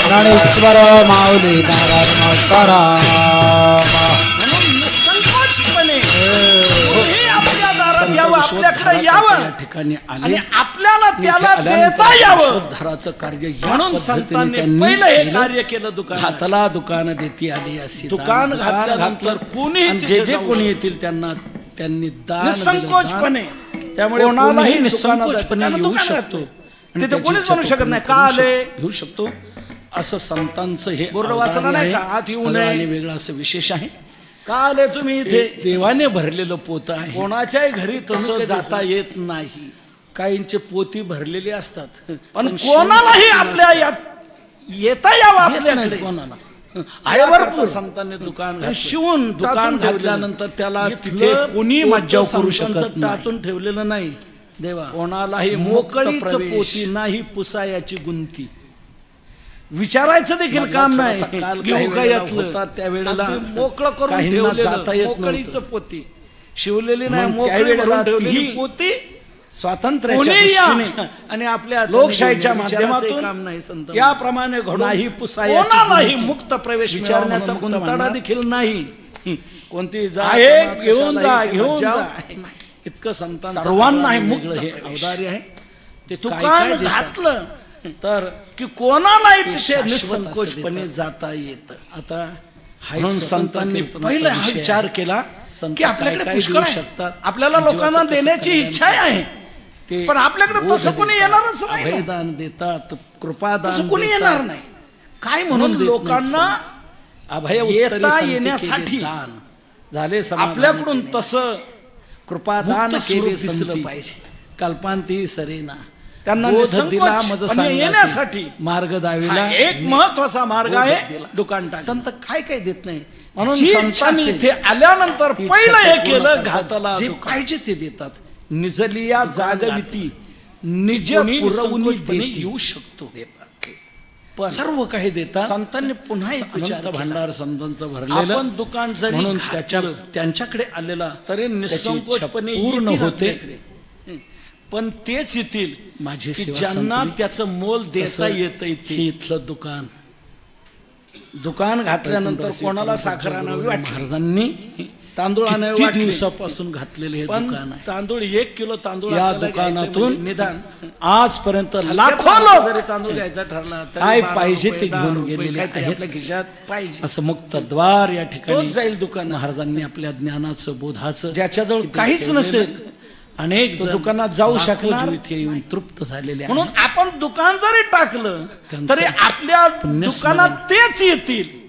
ज्ञानेश्वर माऊली म्हणून निसंकोचपणे कोणीही आपल्या दारात यावं, आपल्याकडे यावं या ठिकाणी आणि आले. आपल्याला इथे त्याला आल्यानंतर देता यावं विश्वोद्धाराचं कार्य या म्हणून पद्धतीने संतांनी त्यांनी पहिलं हे केलं. कार्य केलं दुकान हाताला दुकान देती आली अशी दुकान घातल्यानंतर कोणीही आणि तिथे जे जे जाऊ कोणी शकतं. येतील त्यांना त्यांनी दान निसंकोचपणे दिलं, दान. त्यामुळे कोणालाही कोणीही दुकानात निसंकोचपणे जायचं. येऊ दुकानात शकतो तिथे आणि त्याची कोणीच इच्छा म्हणू शकत पूर्ण नाही, करू का आले? येऊ शकतो असं संतांचं हे बोर्ड वाचलं अवदान नाही आहे. का? आत येऊ वेगळं नये. आणि वेगळं असं विशेष आहे. का आले तुम्ही इथे देवाने भरलेलं पोत आहे. कोणाच्याही घरी तसं कधी जाता येत नाही. काहींचे पोती भरलेली असतात पण कोणालाही आपल्या येता यावं आपल्याकडे आपल्याकडे कोणाला आहे भरपूर. संतांनी दुकान आणि घातलं. शिवून दुकान टाचून घातल्यानंतर त्याला इथलं तिथे कोणी पोतं मज्जाव करू संतांचं शकत नाही. टाचून ठेवलेलं नाही. देवा कोणालाही मोकळीच प्रवेश. पोती नाही पुसायाची गुंती. विचारायचं देखील काम नाही. काल घेऊ काही का वेळेला यातलं? होतात त्यावेळेला अगदी मोकळं करून काहींना ठेवलेलं, जाता येत मोकळीचं नव्हतं. पोती शिवलेली नाही, मग मोकळी त्यावेळेला भरून ठेवलेली तीही पोती स्वातंत्र्याच्या कोणी या दृष्टीने आणि आपल्या लोकशाहीच्या विचारायचं माध्यमातून काम नाही संत. याप्रमाणे घडून नाही पुसायाची कोणालाही गुंती. मुक्त प्रवेश विचारण्याचा मिळावा म्हणून गुंताडा म्हणणार. देखील नाही. कोणती जात, आहे जमात, घेऊन कशालाही जा ते घेऊन मज्जाव जा इतकं संतांचं सर्वांना हे वेगळं मुक्त हे प्रवेश. अवदार्य आहे. ते काय दुकान काय देतात. घातलं तर की कोणालाही ते तिथे शाश्वत निसंकोचपणे असं जाता येतं. आता हा म्हणून एक स्वतंत्र संतांनी कीर्तनाचा पहिला हा विषय विचार आहे. केला संत की आपल्याकडे काय काय पुष्कळ देऊ आहे. शकतात. आपल्याला जीवाचं लोकांना कसं देण्याची कल्याण इच्छा आहे, ते पण आपल्याकडे बोध तसं कोणी देतात, येणारच नाही ना. अभयदान देतात, कृपादान तसं कोणी देतात. येणार नाही. काय म्हणून म्हणून देत लोकांना नाहीत अभय येता उत्तरी संती येण्यासाठी केले दान. झाले समाधान आपल्याकडून केले. तसं कृपादान मुक्त केले स्वरूप दिसलं संती. पाहिजे. कल्पांती सरेना त्यांना बोध निसंकोचपणे दिला मज सांगाती. येण्यासाठी मार्ग दाविला हा एक महत्वाचा मार्ग बोध आहे दिला. दुकान टाक. संत काय काय देत नाही म्हणून जी इच्छा संतांनी असेल, इथे आल्यानंतर ती पहिलं इच्छा हे पूर्ण केलं, करतात. घातला जे दुकान. पाहिजे ते देतात. निजलिया जागविती निज कोणी पुरवणी निसंकोचपणे देती. येऊ शकतो देतात. पण सर्व काही देतात. संतांनी पुन्हा एक विचार अनंत केला. भांडार संतांचं भरलेलं आपण दुकान जरी म्हणून घातलं, त्यांच्याकडे आलेला तरी त्याची निसंकोचपणे इच्छा पूर्ण येतील होते. आपल्याकडे. पण तेच येतील माझी की सेवा ज्यांना संपली. त्याचं मोल देता तसं येत हे ते. इथलं दुकान दुकान घातल्यानंतर कोणाला साखर आणावी वाटली, महाराजांनी तांदूळ आणावे किती वाटले, दिवसापासून घातलेले हे पण दुकान आहे. तांदूळ 1 किलो तांदूळ या आपल्याला घ्यायचं दुकानातून म्हणजे निदान आजपर्यंत लाखो लाखो लोक जरी तांदूळ घ्यायचा ठरला तरी काय 12 पाहिजे रुपये, ते 10 घेऊन रुपये गेलेले काहीतरी आहेत. आपल्या खिशात पाहिजे. असं मुक्त द्वार या ठिकाणी तोच जाईल दुकान. महाराजांनी आपल्या ज्ञानाचं बोधाचं ज्याच्याजवळ किती काहीच ठेवलेलं. नसेल, अनेक तो जण दुकानात जाऊ लाखो शकणार. जीव इथे येऊन तृप्त झालेले आहेत. म्हणून आपण दुकान जरी टाकलं त्यांचं तरी आपल्या पुण्यस्मरण. दुकानात तेच येतील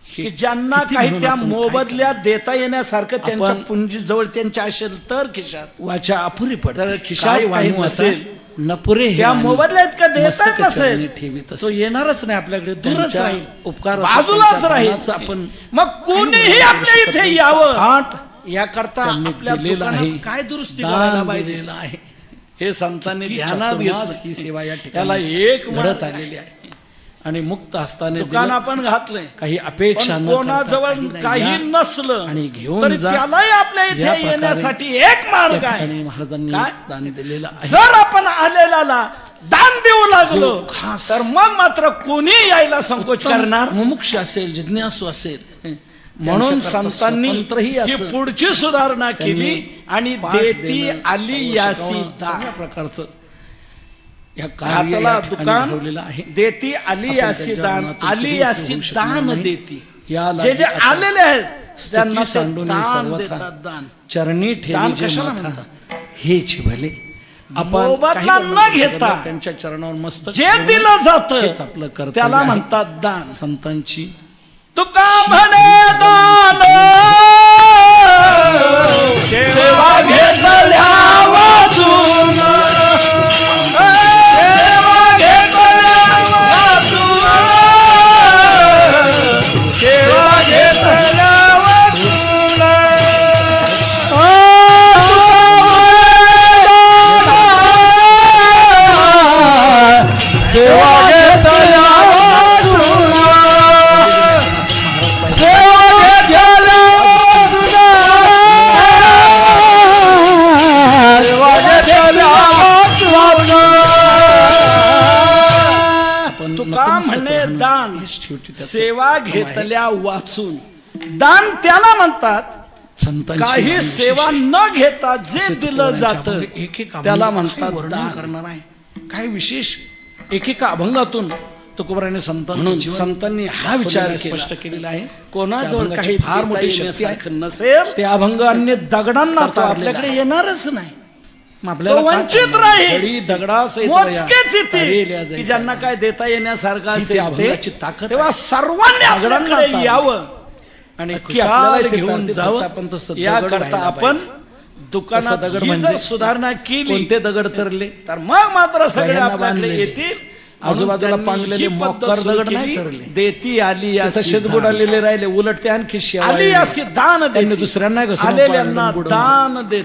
की ज्यांना किती काही म्हणून त्या आपण काय मोबदल्यात देता येण्यासारखं त्यांच्या आपण- पुंजी जवळ त्यांच्या असेल तर खिशात. वाचा अपुरी पडते. तर खिशात काय काही वाणू नसेल, असेल नपुरे हे त्या वाणी. मोबदल्यात का देता मस्तक नसेल चरणी ठेवीत तो असे. येणारच नाही आपल्याकडे, दूरच त्यांच्या राहील, उपकाराचं, बाजूलाच त्यांच्या राहील. दानाचं आपण मग कोणीही काही आपल्या बोलू इथे शकत यावं थाट याकरता त्यांनी आपल्या दिलेलं आहे. दुकानात काय दुरुस्ती करायला दान पाहिजे दिलेलं आहे. हे संतांनी किती ध्यानात चातुर्मास घेतलं. ही सेवा या ठिकाणी त्याला एक घडत घडत आलेली आहे आणि मुक्त हस्ताने दुकान दिलं. आपण घातलंय, काही अपेक्षा पण न करता कोणाजवळ नाही. काही या नसलं आणि घेऊन तरी जा. त्यालाही आपल्या या इथे प्रकारे येण्यासाठी एक मार्ग त्या आहे. ठिकाणी महाराजांनी काय? दान दिलेलं आहे. जर आपण आलेल्याला दान देऊ लागलो जो खास तर मग मात्र कोणी यायला संकोच करणार. मुमुक्ष असेल, जिज्ञासू असेल, म्हणून त्यांच्याकरता संतांनी स्वतंत्रही ही असं पुढची सुधारणा केली आणि पाठ देती देणं, आली सर्व यासी शिकवणं, दान. सगळ्या प्रकारचं या कार्य हाताला या ठिकाणी दुकान घडवलेलं आहे. देती आली आपण यासी त्याच्या दान, मनातून आली कधीच यासी होऊ शकणार दान नाही. देती. या जे जे आता आलेले आहेत त्यांना स्तुती ते सांडून दान सर्वथा देतात, दान. चरणी दान ठेवी जे कशाला माथा, म्हणतात? हेच भले. मोबदला काही न बोलू शकत घेता नाही. त्यांच्या चरणावर मस्त जे दिलं जातं हेच आपलं कर्तव्य त्याला आहे. म्हणतात दान. संतांची तुका म्हणे दान सेवा घेतल्या वाचून, सेवा घेतल्या वाचून, सेवा घेतल्या वाचून. सेवा घेतल्या वाचून, सेवा घेतल्या वाचून, सेवा घेतल्या वाचून. आपण तुका नतमस्तक म्हणे राहणं दान हेच शेवटी त्याचं सेवा काम आहे. घेतल्या वाचून. दान त्याला म्हणतात संतांची काही वाणी सेवा विशेष न घेता जे असे दिलं तुकोबांच्या जातं अभंग एक एक त्याला अभंग म्हणतात काय वर्णन दान. करणार आहे. काय विशेष एकेका अभंगातून तुकोबाराने संतांचं म्हणून जीवन संतांनी हा विचार दाखवलेला, केला. स्पष्ट केलेला आहे. कोणाजवळ त्या काही अभंगाची फार मोठी देता शक्ती आहे. येण्यासारखं नसेल ते अभंग अन्य दगडांना तर तो आपल्याकडे येणारच नाही. मग तो वंचित राहील. जडी दगडासहित मोजकेच तरेल या येतील जैसा. की ज्यांना काय देता येण्यासारखं ही असेल त्या अभंगाची ते. ताकद तेव्हा आहे. सर्वांनी दगडांना आपल्याकडे ताकद. यावं आणि नक्की आपल्याला खुशाल इथे घेऊन करते जावं. फक्त आपण तसं दगड याकरता व्हायला आपण पाहिजे. दुकानात तसं दगड ही म्हणजे जर सुधारणा केली कोणते दगड तरले तर मग मात्र सगळे बाह्यांना आपल्याकडे बांधलेले. येतील. आजूबाजूला म्हणून पांगलेले त्यांनी ही मोक्कर पद्धत सुरू दगड नाही केली. तरले. देती आली तिथं यासी शेतबुड दान. आलेले राहिले उलट ते आणखी शेवाळ आली येईल. अशी दान त्यांनी देती. दुसऱ्यांना घसरून आलेल्यांना पाडून बुडवून. दान देत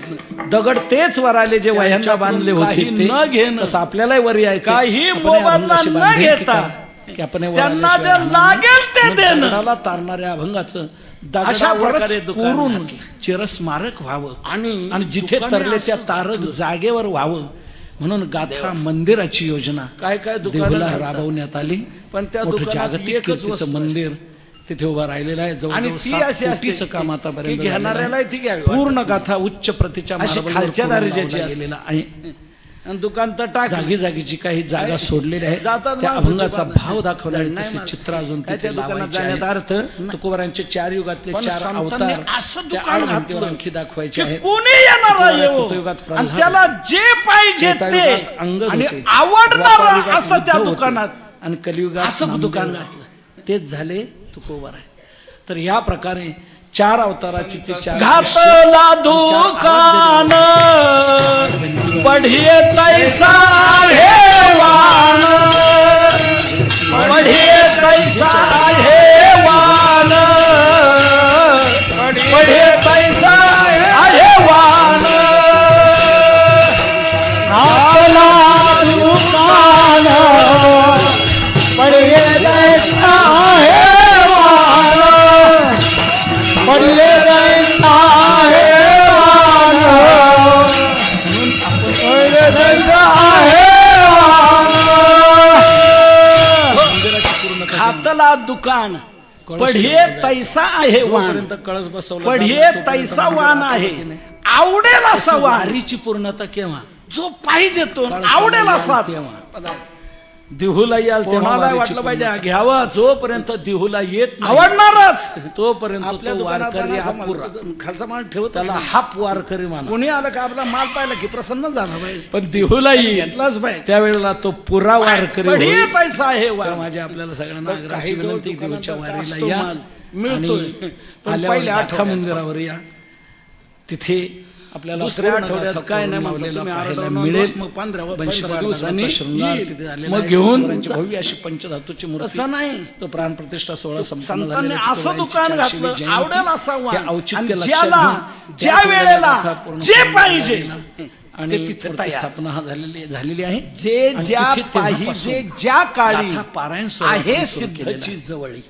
दगड तेच वर आले जे वह्यांना त्यांच्याकडून बांधले होते काही ते. न घेणं. तसं आपल्यालाही वर यायचं काही आपण मोबदला या अभंगाशी न बांधील की घेता काय? की आपण हे वर त्यांना आल्याशिवाय जे राहणार नाही. लागेल ते म्हणून देणं. दगडाला तारणाऱ्या अभंगाचं अशा प्रकारे दगडावरच दुकान कोरून घातलं. चिरस्मारक व्हावं आणि जिथे दुकाने तरले त्या असं तारक जागेवर व्हावं म्हणून गाथा मंदिराची योजना काय काय दुकानं देहुला घालतात. राबवण्यात आली. पण त्या मोठं दुकानात जागतिक एकच कीर्तीचं वस्तू मंदिर तिथे उभा राहिलेला आहे. आणि जवळजवळ ती 7 अशी असते कोटीचं काम की आतापर्यंत झालेलं आहे. घेणाऱ्याला ती घ्यावी पूर्ण गाथा उच्च प्रतीच्या अशी मार्बलवर खालच्या कोरून दर्जाची लावला असते. गेलेला आहे. आणि दुकान तर टाक जागी जागीची काही जागा सोडलेल्या आहेत. जातात त्या माणसं अभंगाचा दुकानात. भाव दाखवला आहे. नाही तसे मला. चित्र अजून काय तिथे त्या दुकानात लावायचे जाण्यात आहेत. अर्थ तुकोबारांचे 4 युगातले पण 4 संतांनी अवतार असं त्या दुकान आडवंतीवर घातलं आणखी दाखवायचे की आहेत. कोणी येणार आहे हो? कृतयुगात आणि प्रल्हाद त्याला जे पाहिजे त्रेतायुगात ते अंगद आणि होते. आवडणार द्वापारयुगात असं त्या बुद्ध होते. दुकानात आणि कलियुगात असं नामदेव दुकान होते. घातलं. तेच झाले तुकोबार आहे. तर या प्रकारे 4 अवताराची ते 4 घातला दुकान पढिये तैसा हे वान पढिये तैसा हे वान पढिये तैसा हे वान घातला दुकान पडिये दैसा हे वान पडिये दैसा हे वान पडिये दैसा हे वान घातला दुकान पढिये तैसा आहे वान जोपर्यंत कळस बसवला पढिये जातो, तोपर्यंत तैसा मंदिरात वान जाता आहे येत नाही. आवडेल असा वान वारीची पूर्णता केव्हा? जो पाहिजे तो कळसाला आवडेल याल असाच तेव्हा. देहूला याल तेव्हा कोणाला वारीची वाटलं पाहिजे पूर्णता. घ्यावं जोपर्यंत देहूला येत नाही, आवडणारच तोपर्यंत आपल्या तो दुकानात वारकरी असा अपुरा. खालचा माल ठेवत त्याला त्याला हाप वारकरी माना. कोणी आलं का आपला माल पाहिला की प्रसन्न झाला पाहिजे पण देहूला येईल घेतलाच पाहिजे त्यावेळेला तो पुरा वारकरी पढिये होईल. तैसा आहे तर वान माझ्या आपल्याला सगळ्यांना तर आग्रहाची काही विनंती, दुकानात देऊच्या वारीला असतो या माल, मिळतोय. आणि पण आल्यावर पहिल्या गाथा आठवड्यात मंदिरावर या. तिथे आपल्याला दुसऱ्या पूर्ण आठवड्यात गाथा काय करून नाही म्हणतो, लावलेला तुम्ही पाहायला आरडाओरडा मिळेल. मग 15 15 दिवसांचा शृंगार येईल. तिथे झालेला मग आहे. घेऊन तुकोबारांची भव्य अशी पंचधातूची मूर्ती. तसं नाही. तो प्राणप्रतिष्ठा सोहळा संपन्न संतांनी झालेला आहे. असं तुकोबारांची दुकान 400वी घातलं जयंती. आवडेल असा वान. हे औचित्य आणि लक्षात ज्याला घेऊन ज्या त्याच वेळेला गाथा पूर्ण जे करून पाहिजे आणि ते तिथे मूर्ती तयार. स्थापना हा झालेली आहे. जे आणि ज्या तिथे पाहिजे तेव्हापासून ज्या काळी गाथा पारायण सोहळा आहे आपण सुरू केलेला सिद्धची आहे. जवळी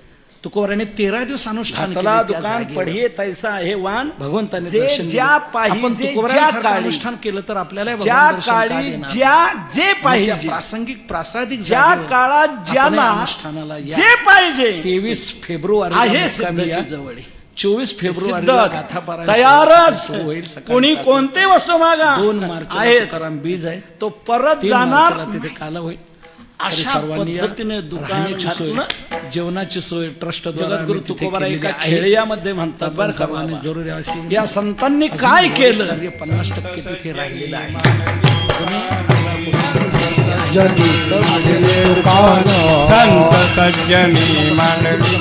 तुकोबाराने 13 दिवस अनुष्ठान घातला केले त्या दुकान जागेवर. पढिये तैसा आहे वान भगवंताने जे दर्शन ज्या दिलं. आपण पाहिजे ज्या तुकोबारांसारखं काळी अनुष्ठान केलं तर आपल्याला ज्या काळी ज्या जे पाहिजे प्रासंगिक प्रासादिक ज्या जागेवर काळात आपण ज्याला या अनुष्ठानाला या. जे पाहिजे 23 फेब्रुवारी आहे सिद्धची जवळ 24 फेब्रुवारी सिद्ध गाथा पारायण तयारच सुरू होईल. सकाळी कोणी 7 कोणते वस्तू मागा 2 मार्च आहेच. तुकाराम बीज आहे. तो परत 3 जाणार मार्चला तिथे काल होईल. अशा सर्वांनी या. पद्धतीने दुकान राहण्याची सोय, घातलं. जेवणाची सोय ट्रस्ट जगद्गुरु तुकोबारा एका खेड्यामध्ये म्हणतात बरं का सर्वांनी बाबा. जरुरी अशी या संतांनी काय केलं 50% तिथे राहिलेलं आहे. जनी मांडले दुकान संत सज्जनी मांडली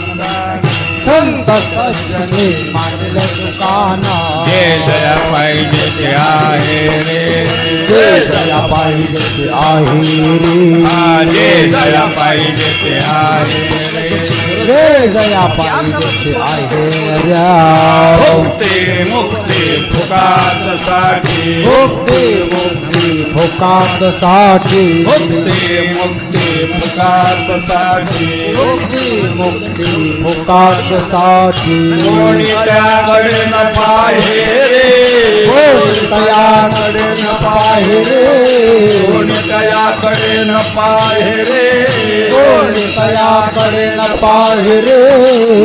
संत सज्जनी मांडले दुकान जे जया पाहिजे ते आहे रे जे जया पाहिजे ते आहे रे हा जे जया पाहिजे ते आहे रे जे जया पाहिजे ते आहे रे मुक्ती मुक्ती फुकाच साठी मुक्ती मुक्ती भोकात साठी मुक्ती मुक्ती फुकाच साठी मुक्ती मुक्ती भोकात साठी कोणी त्याकडे न पाहे रे कोणी तयाकडे न पाहे रे कोणी त्याकडे न पाहे रे कोणी तयाकडे न पाहे रे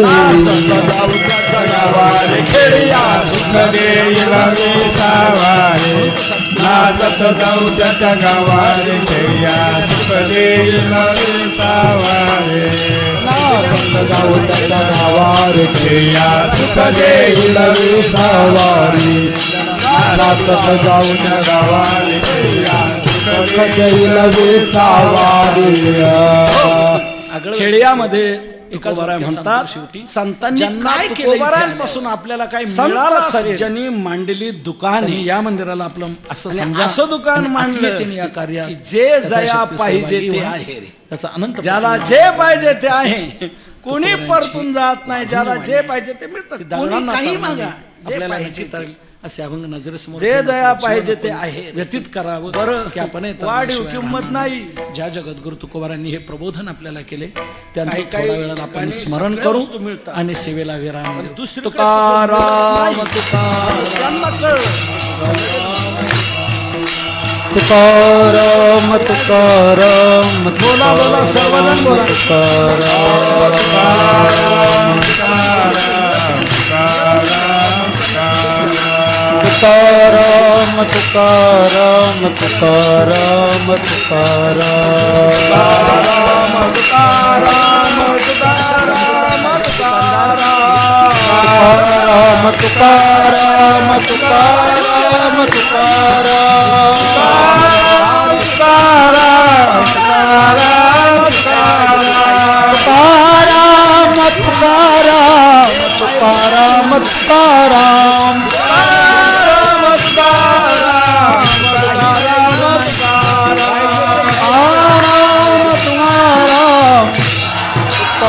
नाचत जाऊ त्याच्या गावारे खेड्या सुख देईल विसावारे नाचत जाऊ त्याच्या गावारे खेड्या सुख देईल विसावारे नाचत जाऊ त्याच्या गावारे खेड्या सुख देईल विसावारी नाचत जाऊ त्या गावारे खेड्या सुख जैल विसावारी खेड्यामध्ये एकाच तुकोबाराय वाक्यात म्हणतात सांगतो शेवटी. संतांनी ज्यांना काय केलं तुकोबारांपासून आपल्याला काही संत मिळालं असेल, सज्जनी मांडली दुकान आणि या मंदिराला आपलं असं आणि समजा असं दुकान आणि मांडलं आत्मीयतेने या कार्यात की जे त्याचा जया शक्ती पाहिजे सहभागी ते व्हा. आहे रे. त्याचा अनंत ज्याला प्रतिमा जे पाहिजे ते आहे कोणी तुकोबारांची परतून जात नाही ज्याला जे पाहिजे ते मिळतं कोणी दगडांना काही प्रमाणे मागा जे आपल्याला पाहिजे नक्की तर असे अभंग नजरेसमोर जे ठेवून जया आपण पाहिजे ते जीवन आहे. व्यतीत करावं बरं की आपण हे वाढीव तज्ञाशिवाय किंमत राहणार नाही. ज्या जगद्गुरु तुकोबारांनी हे प्रबोधन आपल्याला केले त्यांचं काही- काही थोड्या वेळात आपण ठिकाणी स्मरण सगळ्या करू वस्तू मिळतात. आणि सेवेला विराम देऊ. दुसरीकडे तुकाराम नाही. तुकाराम त्यांना कळलं. तुकाराम तुकाराम बोला, बोला, सर्वजण बोला. तुकाराम तुकाराम तुकाराम तुकाराम तुकाराम तुकाराम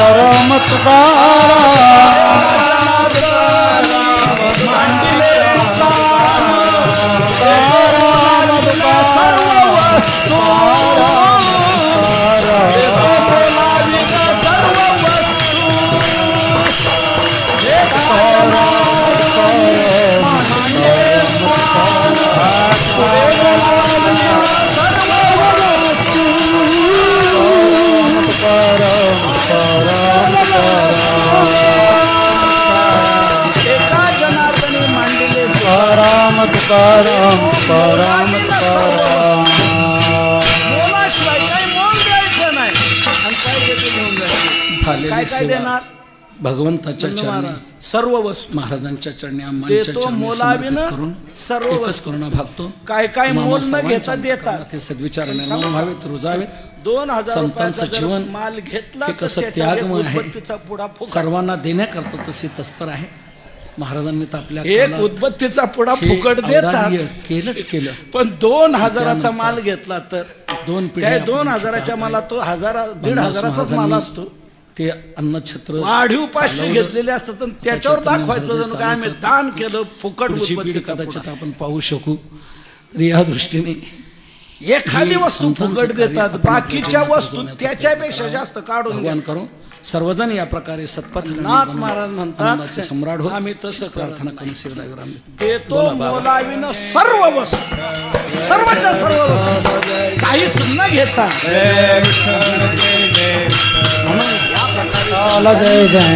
तुकाराम तुकाराम एका जनार्दनी मांडले तुकाराम तुकाराम तुकाराम तुकाराम मोलाशिवाय काही मोल द्यायचं नाही आणि काय देते घेऊन जायचं. झालेली काय काय सेवा देणार भगवंताच्या चरणी महाराज सर्व वस्तू महाराजांच्या चरणी आम्हाच्या देतो चरणी मोलाविनं समर्पित करून सर्व एकच वस्तू. करुणा भागतो काय काय तुम्हा मोल न सर्वांच्या घेता देतात. अंतःकरणात हे सद्विचार निर्माण व्हावेत रुजावेत 2000 संतांचं रुपयाचा जर जीवन माल घेतला हे तर कसं त्याच्यावर त्यागमय एक आहे. उदबत्तीचा पुडा फुका. सर्वांना देण्याकरता तसे तत्पर आहे महाराजांनी तर आपल्या एक काळात उदबत्तीचा पुडा हे फुकट औदार्य देतात केलंच केलं पण 2000चा त्यानंतर माल घेतला तर दोन त्या पिढ्या 2000च्या माला तो 1500चाच माल असतो. ते अन्नछत्र वाढीव 500 चालवलं. घेतलेले असतात आणि त्याच्यावर त्याच्यातून दाखवायचं जणू काय आम्ही दान केलं फुकट पुढची पिढी उदबत्तीचा कदाचित पुडा. आपण पाहू शकू तर या दृष्टीने एखादी हे वस्तू संतांचं फुकट कार्य देतात आपण बाकीच्या आपल्या वस्तू जीवनात त्याच्यापेक्षा जास्त काढून भगवान घ्या. करो सर्वजण या प्रकारे सत्पथ नाथ महाराज म्हणतात, सम्राट हो आम्ही तसं प्रार्थना करत करून सेवा विराम देतो मोलाविनं सर्व वस्तू सर्वच्या सर्व वस्तू काहीच न घेता जय जय